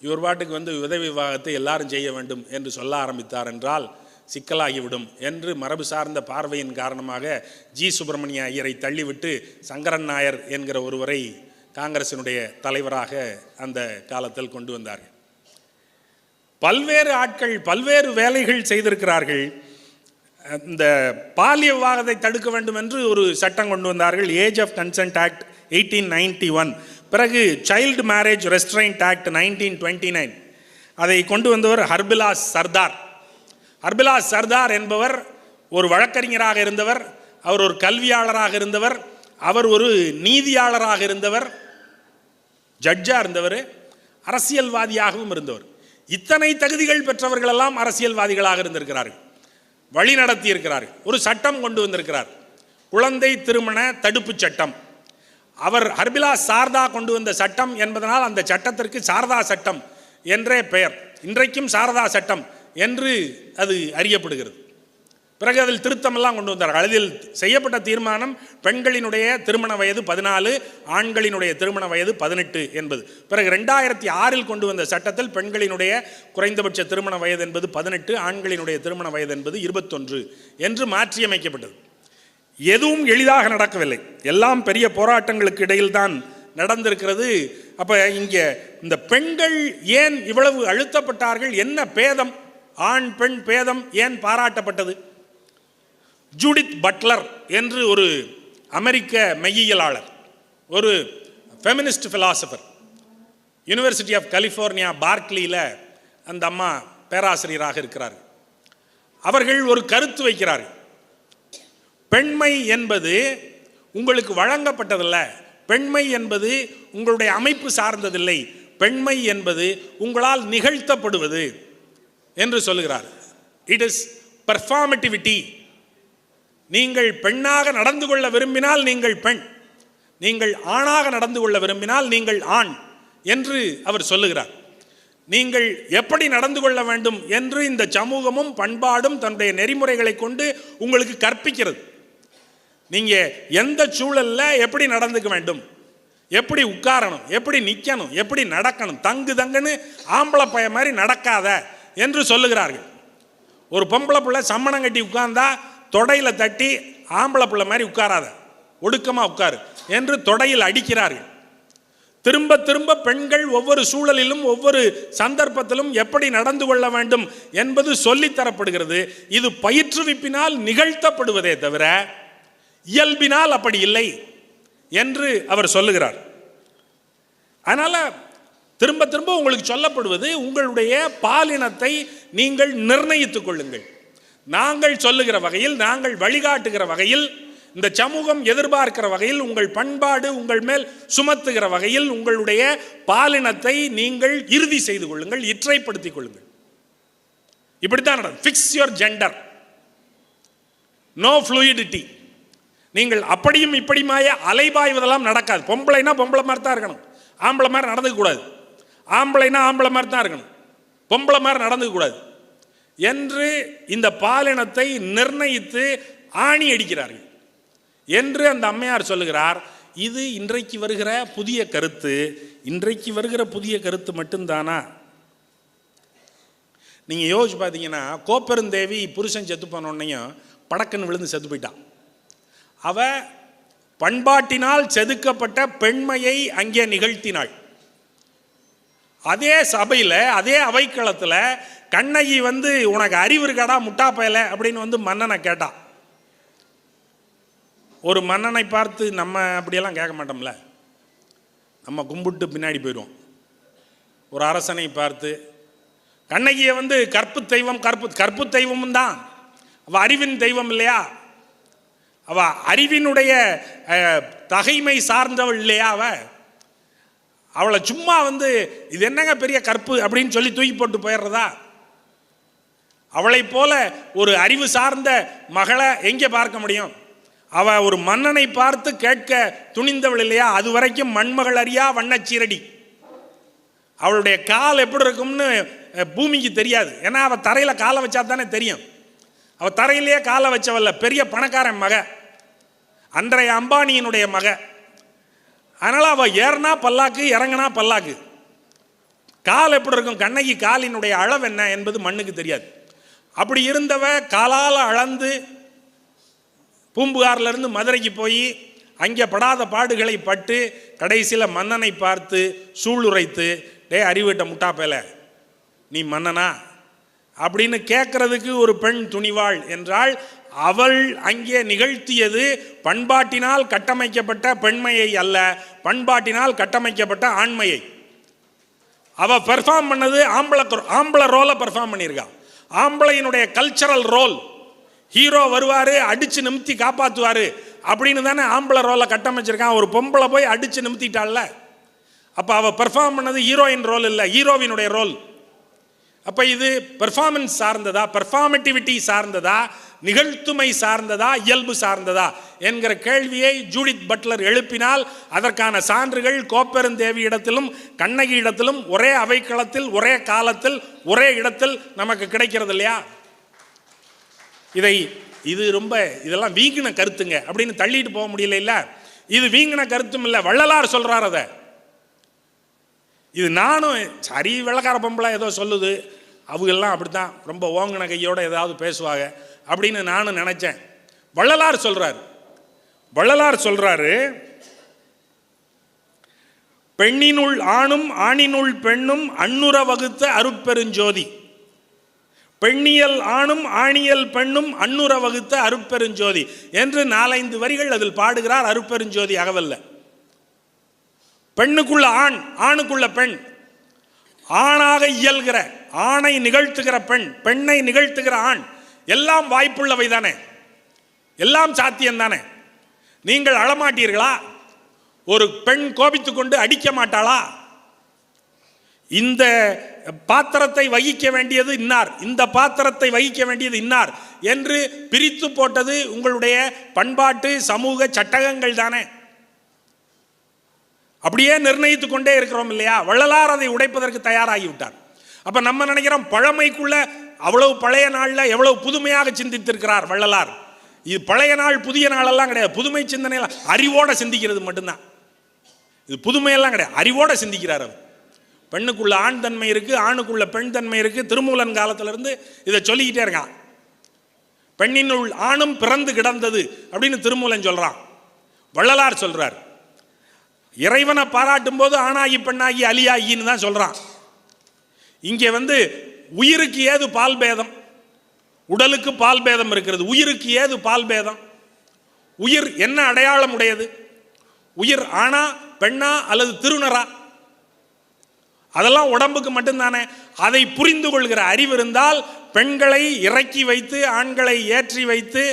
இவர் பாட்டுக்கு விதவை விவாகத்தை எல்லாரும் செய்ய வேண்டும் என்று சொல்ல ஆரம்பித்தார் என்றால் சிக்கலாகிவிடும் என்று மரபு சார்ந்த பார்வையின் காரணமாக ஜி சுப்பிரமணிய ஐயரை தள்ளிவிட்டு சங்கரன் நாயர் என்கிற ஒருவரை காங்கிரசினுடைய தலைவராக அந்த காலத்தில் கொண்டு வந்தார்கள். பல்வேறு ஆட்கள் பல்வேறு வேலைகள் செய்திருக்கிறார்கள். இந்த பாலிய விவாகத்தை தடுக்க வேண்டும் என்று ஒரு சட்டம் கொண்டு வந்தார்கள், ஏஜ் ஆஃப் கன்சென்ட் ஆக்ட் 1891. பிறகு சைல்டு மேரேஜ் ரெஸ்ட்ரைண்ட் ஆக்ட் 1929. அதை கொண்டு வந்தவர் ஹர்பிலாஸ் சர்தார். ஹர்பிலாஸ் சர்தார் என்பவர் ஒரு வழக்கறிஞராக இருந்தவர், அவர் ஒரு கல்வியாளராக இருந்தவர், அவர் ஒரு நீதியாளராக இருந்தவர், ஜட்ஜாக இருந்தவர், அரசியல்வாதியாகவும் இருந்தவர். இத்தனை தகுதிகள் பெற்றவர்களெல்லாம் அரசியல்வாதிகளாக இருந்திருக்கிறார்கள், வழி நடத்தி இருக்கிறார்கள். ஒரு சட்டம் கொண்டு வந்திருக்கிறார், குழந்தை திருமண தடுப்பு சட்டம். அவர் ஹர்பிலாஸ் சாரதா கொண்டு வந்த சட்டம் என்பதனால் அந்த சட்டத்திற்கு சாரதா சட்டம் என்றே பெயர். இன்றைக்கும் சாரதா சட்டம் என்று அது அறியப்படுகிறது. பிறகு அதில் திருத்தமெல்லாம் கொண்டு வந்தார்கள். அதில் செய்யப்பட்ட தீர்மானம் பெண்களினுடைய திருமண வயது 14, ஆண்களினுடைய திருமண வயது 18 என்பது. பிறகு 2006 கொண்டு வந்த சட்டத்தில் பெண்களினுடைய குறைந்தபட்ச திருமண வயது என்பது 18, ஆண்களினுடைய திருமண வயது என்பது 21 என்று மாற்றியமைக்கப்பட்டது. எதுவும் எளிதாக நடக்கவில்லை, எல்லாம் பெரிய போராட்டங்களுக்கு இடையில் தான் நடந்திருக்கிறது. அப்போ இங்கே இந்த பெண்கள் ஏன் இவ்வளவு அழுத்தப்பட்டார்கள்? என்ன பேதம், ஆண் பெண் பேதம் ஏன் பாராட்டப்பட்டது? ஜூடித் பட்லர் என்று ஒரு அமெரிக்க மெய்யியலாளர், ஒரு feminist philosopher, university of California பார்க்லியில் அந்த அம்மா பேராசிரியராக இருக்கிறார். அவர்கள் ஒரு கருத்து வைக்கிறார்கள், பெண்மை என்பது உங்களுக்கு வழங்கப்பட்டதல்ல, பெண்மை என்பது உங்களுடைய அமைப்பு சார்ந்ததில்லை, பெண்மை என்பது உங்களால் நிகழ்த்தப்படுவது என்று சொல்லுகிறார். It is performativity. நீங்கள் பெண்ணாக நடந்து கொள்ள விரும்பினால் நீங்கள் பெண், நீங்கள் ஆணாக நடந்து கொள்ள விரும்பினால் நீங்கள் ஆண் என்று அவர் சொல்லுகிறார். நீங்கள் எப்படி நடந்து கொள்ள வேண்டும் என்று இந்த சமூகமும் பண்பாடும் தன்னுடைய நெறிமுறைகளை கொண்டு உங்களுக்கு கற்பிக்கிறது. நீங்கள் எந்த சூழலில் எப்படி நடந்துக்க வேண்டும், எப்படி உட்காரணும், எப்படி நிற்கணும், எப்படி நடக்கணும், தங்குன்னு ஆம்பளை பைய மாதிரி நடக்காத என்று சொல்லுகிறார்கள். ஒரு பொம்பளை பிள்ளை சம்மணம் கட்டி உட்கார்ந்தா தொடையில் தட்டி ஆம்பளை பிள்ளை மாதிரி உட்காராத, ஒடுக்கமாக உட்காரு என்று தொடையில் அடிக்கிறார்கள். திரும்ப திரும்ப பெண்கள் ஒவ்வொரு சூழலிலும் ஒவ்வொரு சந்தர்ப்பத்திலும் எப்படி நடந்து கொள்ள வேண்டும் என்பது சொல்லித்தரப்படுகிறது. இது பயிற்றுவிப்பினால் நிகழ்த்தப்படுவதே தவிர இயல்பினால் அப்படி இல்லை என்று அவர் சொல்லுகிறார். அதனால் திரும்ப திரும்ப உங்களுக்கு சொல்லப்படுவது, உங்களுடைய பாலினத்தை நீங்கள் நிர்ணயித்துக் கொள்ளுங்கள். நாங்கள் சொல்லுகிற வகையில், நாங்கள் வழிகாட்டுகிற வகையில், இந்த சமூகம் எதிர்பார்க்கிற வகையில், உங்கள் பண்பாடு உங்கள் மேல் சுமத்துகிற வகையில் உங்களுடைய பாலினத்தை நீங்கள் இறுதி செய்து கொள்ளுங்கள், இற்றைப்படுத்திக் கொள்ளுங்கள். இப்படித்தான் நடக்கும். Fix your gender, no fluidity. நீங்கள் அப்படியும் இப்படியுமாய அலைபாய்வதெல்லாம் நடக்காது. பொம்பளைனா பொம்பளை மாதிரி தான் இருக்கணும், ஆம்பளை மாதிரி நடந்துக்க கூடாது. ஆம்பளைனா ஆம்பளை மாதிரி தான் இருக்கணும், பொம்பளை மாதிரி நடந்துக்க கூடாது என்று இந்த பாலினத்தை நிர்ணயித்து ஆணி அடிக்கிறார்கள் என்று அந்த அம்மையார் சொல்லுகிறார். இது இன்றைக்கு வருகிற புதிய கருத்து. இன்றைக்கு வருகிற புதிய கருத்து மட்டும்தானா? நீங்கள் யோசிச்சு பார்த்தீங்கன்னா, கோப்பெருந்தேவி புருஷன் செத்து போனோன்னையும் படக்குன்னு விழுந்து செத்து போயிட்டான். அவ பண்பாட்டினால் செதுக்கப்பட்ட பெண்மையை அங்கே நிகழ்த்தினாள். அதே சபையில், அதே அவைக்களத்தில் கண்ணகி வந்து உனக்கு அறிவு இருக்காடா முட்டா பயல அப்படின்னு வந்து மன்னனை கேட்டான். ஒரு மன்னனை பார்த்து நம்ம அப்படியெல்லாம் கேட்க மாட்டோம்ல, நம்ம கும்பிட்டு பின்னாடி போயிடுவோம். ஒரு அரசனை பார்த்து, கண்ணகியை வந்து கற்பு தெய்வம், கற்பு தெய்வமும் தான், அவள் அறிவின் தெய்வம் இல்லையா, அவள் அறிவினுடைய தகைமை சார்ந்தவள் இல்லையா, அவளை சும்மா வந்து இது என்னங்க பெரிய கற்பு அப்படின்னு சொல்லி தூக்கி போட்டு போயிடுறதா? அவளை போல ஒரு அறிவு சார்ந்த மகளை எங்கே பார்க்க முடியும்? அவள் ஒரு மன்னனை பார்த்து கேட்க துணிந்தவள் இல்லையா? அது வரைக்கும் மண்மகள் அறியா வண்ணச்சீரடி. அவளுடைய கால் எப்படி இருக்கும்னு பூமிக்கு தெரியாது. ஏன்னா அவள் தரையில் காலை வச்சா தானே தெரியும். அவள் தரையிலேயே காலை வச்சவல்ல, பெரிய பணக்காரன் மக, அன்றைய அம்பானியினுடைய மக. அதனால் அவள் ஏறினா பல்லாக்கு, இறங்கினா பல்லாக்கு. கால் எப்படி இருக்கும்? கண்ணகி காலினுடைய அளவு என்ன என்பது மண்ணுக்கு தெரியாது. அப்படி இருந்தவ காலால் அளந்து பூம்புகார்லேருந்து மதுரைக்கு போய் அங்கே படாத பாடுகளை பட்டு கடைசியில் மன்னனை பார்த்து சூளுரைத்து, டே அறிவிட்ட முட்டாப்பேல நீ மன்னனா அப்படின்னு கேட்கறதுக்கு ஒரு பெண் துணிவாள் என்றால், அவள் அங்கே நிகழ்த்தியது பண்பாட்டினால் கட்டமைக்கப்பட்ட பெண்மையை அல்ல, பண்பாட்டினால் கட்டமைக்கப்பட்ட ஆண்மையை. அவ பெர்ஃபார்ம் பண்ணது ஆம்பளை ரோலை பெர்ஃபார்ம் பண்ணியிருக்கா. ஆம்பளையினுடைய கல்ச்சரல் ரோல். ஹீரோ வருவார், அடிச்சு நிமித்தி காப்பாற்றுவார் அப்படின்னு தானே ஆம்பளை ரோலை கட்டமைச்சிருக்கான். ஒரு பொம்பளை போய் அடிச்சு நிமித்திட்டாள்ல, அப்போ அவள் பெர்ஃபார்ம் பண்ணது ஹீரோயின் ரோல் இல்லை, ஹீரோவினுடைய ரோல். அப்போ இது பெர்ஃபார்மன்ஸ் சார்ந்ததா, பெர்ஃபார்மட்டிவிட்டி சார்ந்ததா, நிகழ்த்துமை சார்ந்ததா, இயல்பு சார்ந்ததா என்கிற கேள்வியை ஜூடித் பட்லர் எழுப்பினால் அதற்கான சான்றுகள் கோப்பெருந்தேவி இடத்திலும் கண்ணகி இடத்திலும் ஒரே அவைக்களத்தில் ஒரே காலத்தில் ஒரே இடத்தில் நமக்கு கிடைக்கிறது இல்லையா? இது ரொம்ப இதெல்லாம் வீங்கின கருத்துங்க அப்படின்னு தள்ளிட்டு போக முடியல. இல்லை, இது வீங்கின கருத்தும் இல்லை, வள்ளலார் சொல்றார். அதை இது நானும் சரி வெள்ளக்கார பொம்பளை ஏதோ சொல்லுது, அவங்கெல்லாம் அப்படித்தான் ரொம்ப ஓங்கின கையோட ஏதாவது பேசுவாங்க அப்படின்னு நானும் நினைச்சேன். வள்ளலார் சொல்றாரு, பெண்ணினுள் ஆணும் ஆணினுள் பெண்ணும் அன்னுர வகுத்த அருட்பெருஞ்சோதி. பெண்ணியல் ஆணும் ஆணியல் பெண்ணும் அன்னுர வகுத்த அருட்பெருஞ்சோதி என்று 4-5 வரிகள் அதில் பாடுகிறார். அருட்பெருஞ்சோதி அகவல்ல. பெண்ணுக்குள்ள ஆண், ஆணுக்குள்ள பெண், ஆணாக இயல்கிற, ஆணை நிகழ்த்துகிற பெண், பெண்ணை நிகழ்த்துகிற ஆண், எல்லாம் வாய்ப்புள்ளவை தானே, எல்லாம் சாத்தியம் தானே. நீங்கள் அழமாட்டீர்களா? ஒரு பெண் கோபித்துக் கொண்டு அடிக்க மாட்டாளா? இந்த பாத்திரத்தை வகிக்க வேண்டியது இன்னார், இந்த பாத்திரத்தை வகிக்க வேண்டியது இன்னார் என்று பிரித்து போட்டது உங்களுடைய பண்பாட்டு சமூக சட்டகங்கள் தானே. அப்படியே நிர்ணயித்து கொண்டே இருக்கிறோம் இல்லையா? வள்ளலார் அதை உடைப்பதற்கு தயாராகிவிட்டார். அப்ப நம்ம நினைக்கிறோம் பழமைக்குள்ள அவ்வளவு பழைய நாளில் எவ்வளவு புதுமையாக சிந்தித்திருக்கிறார் வள்ளலார். இது பழைய நாள் புதிய நாளெல்லாம் கிடையாது, புதுமை சிந்தனையெல்லாம் அறிவோட சிந்திக்கிறது மட்டும்தான். இது புதுமையெல்லாம் கிடையாது, அறிவோட சிந்திக்கிறார் அவர். பெண்ணுக்குள்ள ஆண் தன்மை இருக்கு, ஆணுக்குள்ள பெண் தன்மை இருக்கு. திருமூலன் காலத்திலிருந்து இதை சொல்லிக்கிட்டே இருக்கான். பெண்ணினுள் ஆணும் பிறந்து கிடந்தது அப்படின்னு திருமூலன் சொல்றான். வள்ளலார் சொல்றார், இறைவனை பாராட்டும் போது ஆணாகி பெண்ணாகி அலியாகின்னு தான் சொல்றான். இங்கே உயிருக்கு ஏது பால் பேதம்? உடலுக்கு பால் பேதம் இருக்கிறது, உயிருக்கு ஏது பால் பேதம்? உயிர் என்ன அடையாளம் உடையது? உயிர் ஆணா பெண்ணா அல்லது திருநரா? அதெல்லாம் உடம்புக்கு மட்டும்தானே. அதை புரிந்து கொள்கிற அறிவு இருந்தால் பெண்களை இறக்கி வைத்து ஆண்களை ஏற்றி வைத்து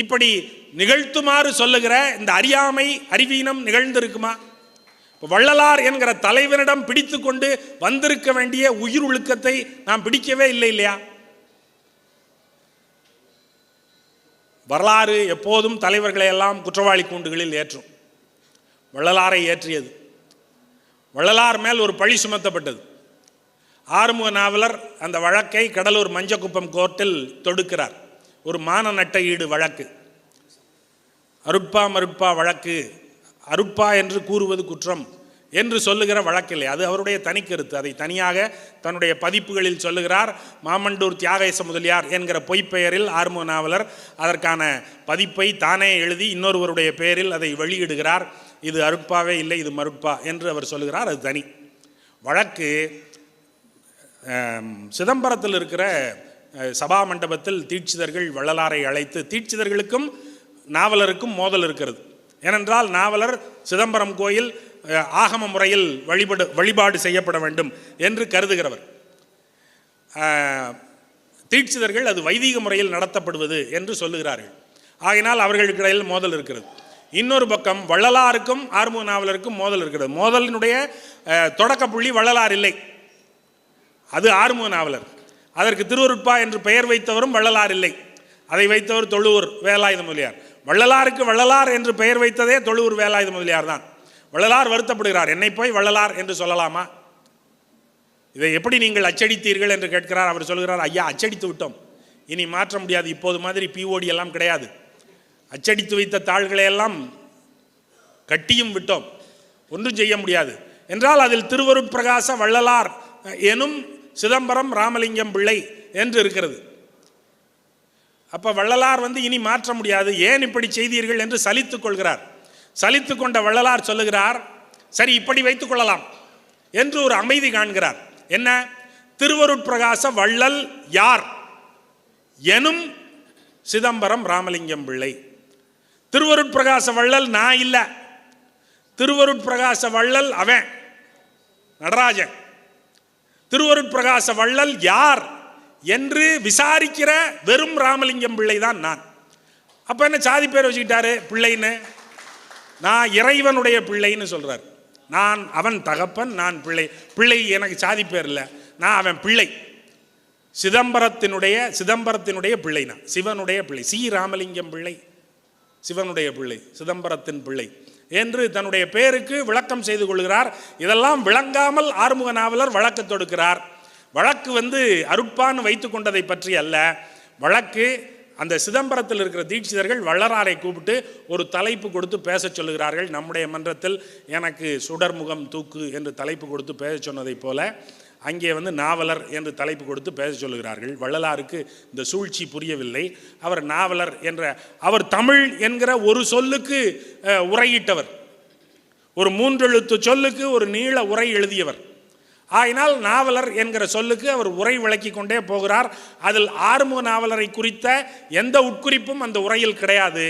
இப்படி நிகழ்த்துமாறு சொல்லுகிற இந்த அறியாமை அறிவீனம் நிகழ்ந்திருக்குமா? வள்ளலார் என்கிற தலைவனிடம் பிடித்து கொண்டு வந்திருக்க வேண்டிய உயிர் ஒழுக்கத்தை நாம் பிடிக்கவே இல்லை இல்லையா? வரலாறு எப்போதும் தலைவர்களை எல்லாம் குற்றவாளி கூண்டுகளில் ஏற்றும். வள்ளலாரை ஏற்றியது. வள்ளலார் மேல் ஒரு பழி சுமத்தப்பட்டது. ஆறுமுக நாவலர் அந்த வழக்கை கடலூர் மஞ்சக்குப்பம் கோர்ட்டில் தொடுக்கிறார். ஒரு மான நட்ட ஈடு வழக்கு, அருட்பா மருட்பா வழக்கு. அருட்பா என்று கூறுவது குற்றம் என்று சொல்லுகிற வழக்கில்லை, அது அவருடைய தனி கருத்து. அதை தனியாக தன்னுடைய பதிப்புகளில் சொல்லுகிறார். மாமண்டூர் தியாகேச முதலியார் என்கிற பொய்ப்பெயரில் ஆறுமுக நாவலர் அதற்கான பதிப்பை தானே எழுதி இன்னொருவருடைய பெயரில் அதை வெளியிடுகிறார். இது அருட்பாவே இல்லை, இது மருட்பா என்று அவர் சொல்லுகிறார். அது தனி வழக்கு. சிதம்பரத்தில் இருக்கிற சபா மண்டபத்தில் தீட்சிதர்கள் வள்ளலாரை அழைத்து, தீட்சிதர்களுக்கும் நாவலருக்கும் மோதல் இருக்கிறது. ஏனென்றால் நாவலர் சிதம்பரம் கோயில் ஆகம முறையில் வழிபாடு செய்யப்பட வேண்டும் என்று கருதுகிறவர். தீட்சிதர்கள் அது வைதிக முறையில் நடத்தப்படுவது என்று சொல்லுகிறார்கள். ஆகினால் அவர்களுக்கு இடையில் மோதல் இருக்கிறது. இன்னொரு பக்கம் வள்ளலாருக்கும் ஆறுமுக நாவலருக்கும் மோதல் இருக்கிறது. மோதலினுடைய தொடக்க புள்ளி வள்ளலார் இல்லை, அது ஆறுமுக நாவலர். அதற்கு திருவருட்பா என்று பெயர் வைத்தவரும் வள்ளலார் இல்லை, அதை வைத்தவர் தொழுவூர் வேலாயுத முதலியார். வள்ளலாருக்கு வள்ளலார் என்று பெயர் வைத்ததே தொழுவூர் வேலாயுத முதலியார் தான். வள்ளலார் வருத்தப்படுகிறார், என்னை போய் வள்ளலார் என்று சொல்லலாமா? இதை எப்படி நீங்கள் அச்சடித்தீர்கள் என்று கேட்கிறார். அவர் சொல்கிறார், ஐயா அச்சடித்து விட்டோம், இனி மாற்ற முடியாது. இப்போது மாதிரி பிஓடி எல்லாம் கிடையாது. அச்சடித்து வைத்த தாள்களை எல்லாம் கட்டியும் விட்டோம், ஒன்றும் செய்ய முடியாது என்றால் அதில் திருவருட்பிரகாச வள்ளலார் எனும் சிதம்பரம் ராமலிங்கம் பிள்ளை என்று இருக்கிறது. அப்போ வள்ளலார் இனி மாற்ற முடியாது, ஏன் இப்படி செய்தீர்கள் என்று சலித்துக் கொள்கிறார். சலித்து கொண்ட வள்ளலார் சொல்லுகிறார், சரி இப்படி வைத்துக் கொள்ளலாம் என்று ஒரு அமைதி காண்கிறார். என்ன? திருவருட்பிரகாச வள்ளல் யார் எனும் சிதம்பரம் ராமலிங்கம் பிள்ளை. திருவருட்பிரகாச வள்ளல் நான் இல்ல, திருவருட்பிரகாச வள்ளல் அவன் நடராஜன். திருவருட்பிரகாச வள்ளல் யார் என்று விசாரிக்கிற வெறும் ராமலிங்கம் பிள்ளை தான் நான். அப்ப என்ன சாதி பேர் வச்சுக்கிட்டாரு பிள்ளைன்னு? நான் இறைவனுடைய பிள்ளைன்னு சொல்றார். நான் அவன் தகப்பன், நான் பிள்ளை. பிள்ளை எனக்கு சாதி பேர் இல்லை, நான் அவன் பிள்ளை. சிதம்பரத்தினுடைய பிள்ளை, நான் சிவனுடைய பிள்ளை. சி ராமலிங்கம் பிள்ளை சிவனுடைய பிள்ளை, சிதம்பரத்தின் பிள்ளை என்று தன்னுடைய பேருக்கு விளக்கம் செய்து கொள்கிறார். இதெல்லாம் விளங்காமல் ஆறுமுக நாவலர் வழக்கு தொடுக்கிறார். வழக்கு அருட்பான்னு வைத்து கொண்டதை பற்றி அல்ல. வழக்கு அந்த சிதம்பரத்தில் இருக்கிற தீட்சிதர்கள் வள்ளலாரை கூப்பிட்டு ஒரு தலைப்பு கொடுத்து பேச சொல்லுகிறார்கள். நம்முடைய மன்றத்தில் எனக்கு சுடர்முகம் தூக்கு என்று தலைப்பு கொடுத்து பேச சொன்னதை போல அங்கே நாவலர் என்று தலைப்பு கொடுத்து பேச சொல்லுகிறார்கள். வள்ளலாருக்கு இந்த சூழ்ச்சி புரியவில்லை. அவர் நாவலர் என்ற, அவர் தமிழ் என்கிற ஒரு சொல்லுக்கு உரையிட்டவர், ஒரு 3 எழுத்து சொல்லுக்கு ஒரு நீள உரை எழுதியவர். ஆயினால் நாவலர் என்கிற சொல்லுக்கு அவர் உரை விளக்கி கொண்டே போகிறார். அதில் ஆறுமுக நாவலரை குறித்த எந்த உட்குறிப்பும் அந்த உரையில் கிடையாது.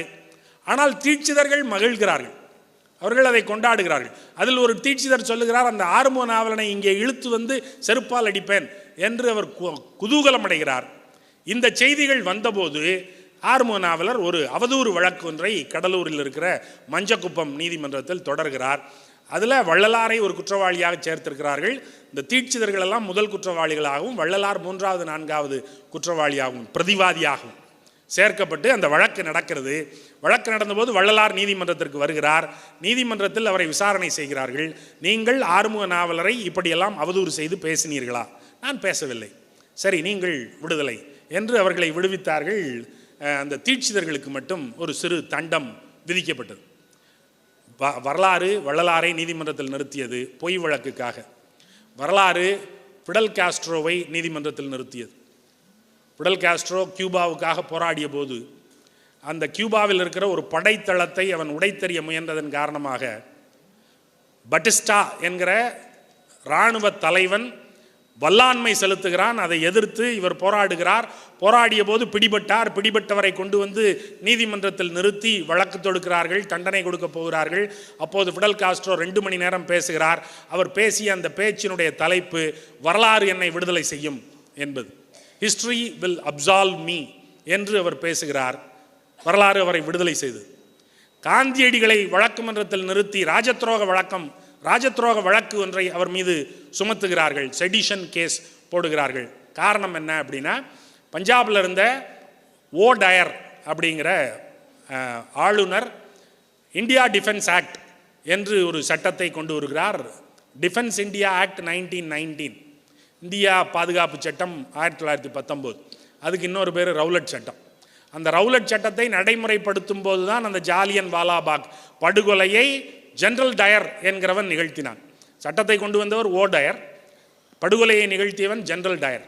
ஆனால் தீட்சிதர்கள் மகிழ்கிறார்கள், அவர்கள் அதை கொண்டாடுகிறார்கள். அதில் ஒரு தீட்சிதர் சொல்லுகிறார், அந்த ஆறுமுக நாவலனை இங்கே இழுத்து செருப்பால் அடிப்பேன் என்று அவர் குதூகலம் அடைகிறார். இந்த செய்திகள் வந்தபோது ஆறுமுக நாவலர் ஒரு அவதூறு வழக்கு ஒன்றை கடலூரில் இருக்கிற மஞ்சக்குப்பம் நீதிமன்றத்தில் தொடர்கிறார். அதில் வள்ளலாரை ஒரு குற்றவாளியாக சேர்த்திருக்கிறார்கள். இந்த தீட்சிதர்கள் எல்லாம் முதல் குற்றவாளிகளாகவும் வள்ளலார் 3வது 4வது குற்றவாளியாகவும் பிரதிவாதியாகவும் சேர்க்கப்பட்டு அந்த வழக்கு நடக்கிறது. வழக்கு நடந்தபோது வள்ளலார் நீதிமன்றத்திற்கு வருகிறார். நீதிமன்றத்தில் அவரை விசாரணை செய்கிறார்கள். நீங்கள் ஆறுமுக நாவலரை இப்படியெல்லாம் அவதூறு செய்து பேசினீர்களா? நான் பேசவில்லை. சரி, நீங்கள் விடுதலை என்று அவர்களை விடுவித்தார்கள். அந்த தீட்சிதர்களுக்கு மட்டும் ஒரு சிறு தண்டம் விதிக்கப்பட்டது. வரலாறு வள்ளலாரை நீதிமன்றத்தில் நிறுத்தியது பொய் வழக்குக்காக. வரலாறு பிடல் காஸ்ட்ரோவை நீதிமன்றத்தில் நிறுத்தியது. பிடல் காஸ்ட்ரோ கியூபாவுக்காக போராடிய போது அந்த கியூபாவில் இருக்கிற ஒரு படைத்தளத்தை அவன் உடைத்தெறிய முயன்றதன் காரணமாக பட்டிஸ்டா என்கிற இராணுவ தலைவன் வல்லாண்மை செலுத்துகிறான். அதை எதிர்த்து இவர் போராடுகிறார். போராடிய போது பிடிபட்டார். பிடிபட்டவரை கொண்டு நீதிமன்றத்தில் நிறுத்தி வழக்கு தொடுக்கிறார்கள், தண்டனை கொடுக்க போகிறார்கள். அப்போது பிடல் காஸ்ட்ரோ 2 மணி நேரம் பேசுகிறார். அவர் பேசிய அந்த பேச்சினுடைய தலைப்பு வரலாறு என்னை விடுதலை செய்யும் என்பது. ஹிஸ்டரி வில் அப்சால்வ் மீ என்று அவர் பேசுகிறார். வரலாறு அவரை விடுதலை செய்து. காந்தியடிகளை வழக்கு மன்றத்தில் நிறுத்தி ராஜத்ரோக வழக்கு ஒன்றை அவர் மீது சுமத்துகிறார்கள். செடிஷன் கேஸ் போடுகிறார்கள். காரணம் என்ன அப்படின்னா, பஞ்சாபில் இருந்த ஓ டயர் அப்படிங்கிற ஆளுநர் இந்தியா டிஃபென்ஸ் ஆக்ட் என்று ஒரு சட்டத்தை கொண்டு வருகிறார். டிஃபென்ஸ் இந்தியா ஆக்ட் 1919, இந்தியா பாதுகாப்பு சட்டம் 1919. அதுக்கு இன்னொரு பேர் ரவுலட் சட்டம். அந்த ரவுலட் சட்டத்தை நடைமுறைப்படுத்தும் போது தான் அந்த ஜாலியன் வாலாபாக் படுகொலையை ஜெனரல் டயர் என்கிறவன் நிகழ்த்தினான். சட்டத்தை கொண்டு வந்தவர் ஓ டயர், படுகொலையை நிகழ்த்தியவன் ஜெனரல் டயர்.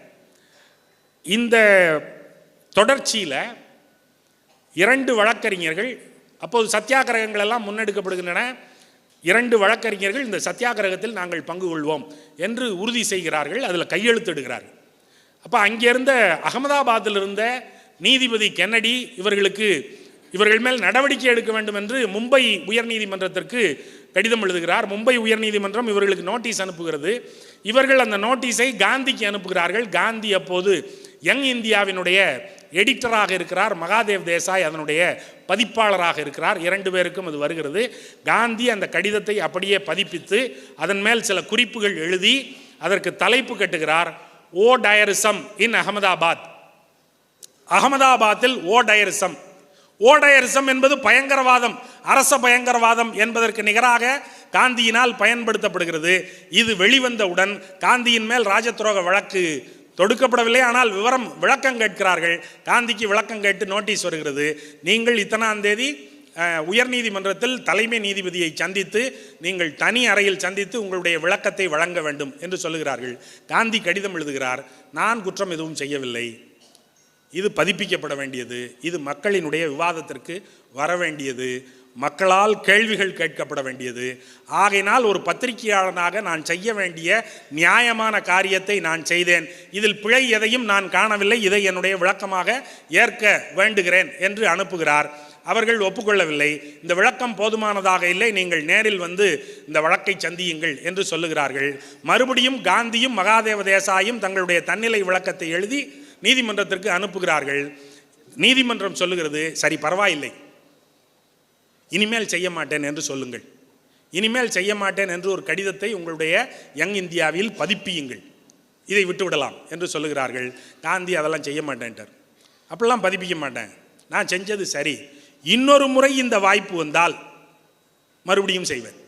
இந்த தொடர்ச்சியில் 2 வழக்கறிஞர்கள், அப்போது சத்தியாகிரகங்கள் எல்லாம் முன்னெடுக்கப்படுகின்றன. 2 வழக்கறிஞர்கள் இந்த சத்தியாகிரகத்தில் நாங்கள் பங்கு கொள்வோம் என்று உறுதி செய்கிறார்கள். அதில் கையெழுத்திடுகிறார்கள். அப்போ அங்கே இருந்த அகமதாபாத்தில் இருந்த நீதிபதி கென்னடி இவர்கள் மேல் நடவடிக்கை எடுக்க வேண்டும் என்று மும்பை உயர்நீதிமன்றத்திற்கு கடிதம் எழுதுகிறார். மும்பை உயர்நீதிமன்றம் இவர்களுக்கு நோட்டீஸ் அனுப்புகிறது. இவர்கள் அந்த நோட்டீஸை காந்திக்கு அனுப்புகிறார்கள். காந்தி அப்போது யங் இந்தியாவினுடைய எடிட்டராக இருக்கிறார். மகாதேவ் தேசாய் அதனுடைய பதிப்பாளராக இருக்கிறார். 2 பேருக்கும் அது வருகிறது. காந்தி அந்த கடிதத்தை அப்படியே பதிப்பித்து அதன் மேல் சில குறிப்புகள் எழுதி அதற்கு தலைப்பு கட்டுகிறார், ஓ டயரிசம் இன் அகமதாபாத். அகமதாபாத்தில் ஓ டயரிசம். ஓடயரிசம் என்பது பயங்கரவாதம், அரச பயங்கரவாதம் என்பதற்கு நிகராக காந்தியினால் பயன்படுத்தப்படுகிறது. இது வெளிவந்தவுடன் காந்தியின் மேல் ராஜத்ரோக வழக்கு தொடுக்கப்படவில்லை. ஆனால் விளக்கம் கேட்கிறார்கள். காந்திக்கு விளக்கம் கேட்டு நோட்டீஸ் வருகிறது, நீங்கள் இத்தனாம் தேதி உயர்நீதிமன்றத்தில் தலைமை நீதிபதியை சந்தித்து நீங்கள் தனி அறையில் சந்தித்து உங்களுடைய விளக்கத்தை வழங்க வேண்டும் என்று சொல்லுகிறார்கள். காந்தி கடிதம் எழுதுகிறார், நான் குற்றம் எதுவும் செய்யவில்லை, இது பதிப்பிக்கப்பட வேண்டியது, இது மக்களினுடைய விவாதத்திற்கு வர வேண்டியது, மக்களால் கேள்விகள் கேட்கப்பட வேண்டியது. ஆகையினால் ஒரு பத்திரிகையாளனாக நான் செய்ய வேண்டிய நியாயமான காரியத்தை நான் செய்தேன். இதில் பிழை எதையும் நான் காணவில்லை. இதை என்னுடைய விளக்கமாக ஏற்க வேண்டுகிறேன் என்று அனுப்புகிறார். அவர்கள் ஒப்புக்கொள்ளவில்லை. இந்த விளக்கம் போதுமானதாக இல்லை, நீங்கள் நேரில் வந்து இந்த வழக்கை சந்தியுங்கள் என்று சொல்லுகிறார்கள். மறுபடியும் காந்தியும் மகாதேவ தேசாயும் தங்களுடைய தன்னிலை விளக்கத்தை எழுதி நீதிமன்றத்திற்கு அனுப்புகிறார்கள். நீதிமன்றம் சொல்லுகிறது, சரி பரவாயில்லை, இனிமேல் செய்ய மாட்டேன் என்று சொல்லுங்கள். இனிமேல் செய்ய மாட்டேன் என்று ஒரு கடிதத்தை உங்களுடைய யங் இந்தியாவில் பதிப்பியுங்கள், இதை விட்டுவிடலாம் என்று சொல்லுகிறார்கள். காந்தி அதெல்லாம் செய்ய மாட்டேன்ட்டார். அப்படிலாம் பதிப்பிக்க மாட்டேன், நான் செஞ்சது சரி, இன்னொரு முறை இந்த வாய்ப்பு வந்தால் மறுபடியும் செய்வேன்,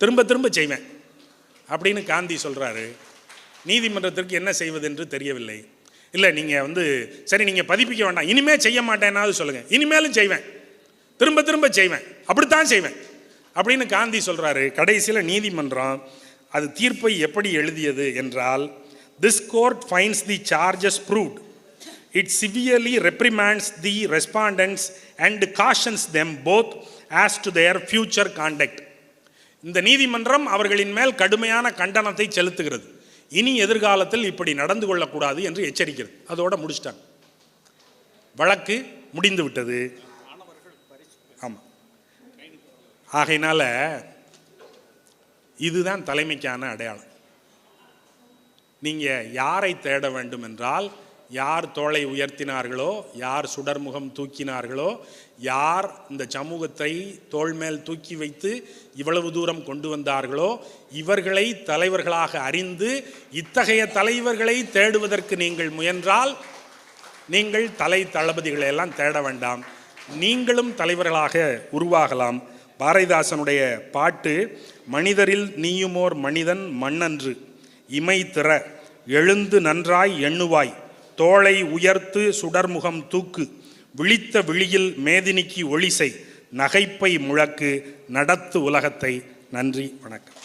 திரும்ப திரும்ப செய்வேன் அப்படின்னு காந்தி சொல்கிறாரு. நீதிமன்றத்திற்கு என்ன செய்வது என்று தெரியவில்லை. இல்லை நீங்கள் சரி நீங்கள் பதிப்பிக்க வேண்டாம், இனிமேல் செய்ய மாட்டேன்னாவது சொல்லுங்கள், இனிமேலும் செய்வேன், திரும்ப திரும்ப செய்வேன், அப்படித்தான் செய்வேன் அப்படின்னு காந்தி சொல்கிறாரு. கடைசியில் நீதிமன்றம் அது தீர்ப்பை எப்படி எழுதியது என்றால், this court finds the charges proved, it severely reprimands the respondents and cautions them both as to their future conduct. இந்த நீதிமன்றம் அவர்களின் மேல் கடுமையான கண்டனத்தை செலுத்துகிறது. இனி எதிர்காலத்தில் இப்படி நடந்து கொள்ளக்கூடாது என்று எச்சரிக்கிறது. அதோட முடிச்சிட்டாங்க, வழக்கு முடிந்து விட்டது. ஆமாம், ஆகையினால இதுதான் தலைமைக்கான அடையாளம். நீங்கள் யாரை தேட வேண்டும் என்றால், யார் தோளை உயர்த்தினார்களோ, யார் சுடர்முகம் தூக்கினார்களோ, யார் இந்த சமூகத்தை தோள் மேல் தூக்கி வைத்து இவ்வளவு தூரம் கொண்டு வந்தார்களோ, இவர்களை தலைவர்களாக அறிந்து இத்தகைய தலைவர்களை தேடுவதற்கு நீங்கள் முயன்றால், நீங்கள் தளபதிகளை எல்லாம் தேட வேண்டாம், நீங்களும் தலைவர்களாக உருவாகலாம். பாரதிதாசனுடைய பாட்டு, மனிதரில் நீயுமோர் மனிதன் மண்ணன்று, இமை திற எழுந்து நன்றாய் எண்ணுவாய், தோளை உயர்த்து சுடர்முகம் தூக்கு, விழித்த விழியில் மேதினிக்கு ஒளிசை, நகைப்பை முழக்கு, நடத்து உலகத்தை. நன்றி, வணக்கம்.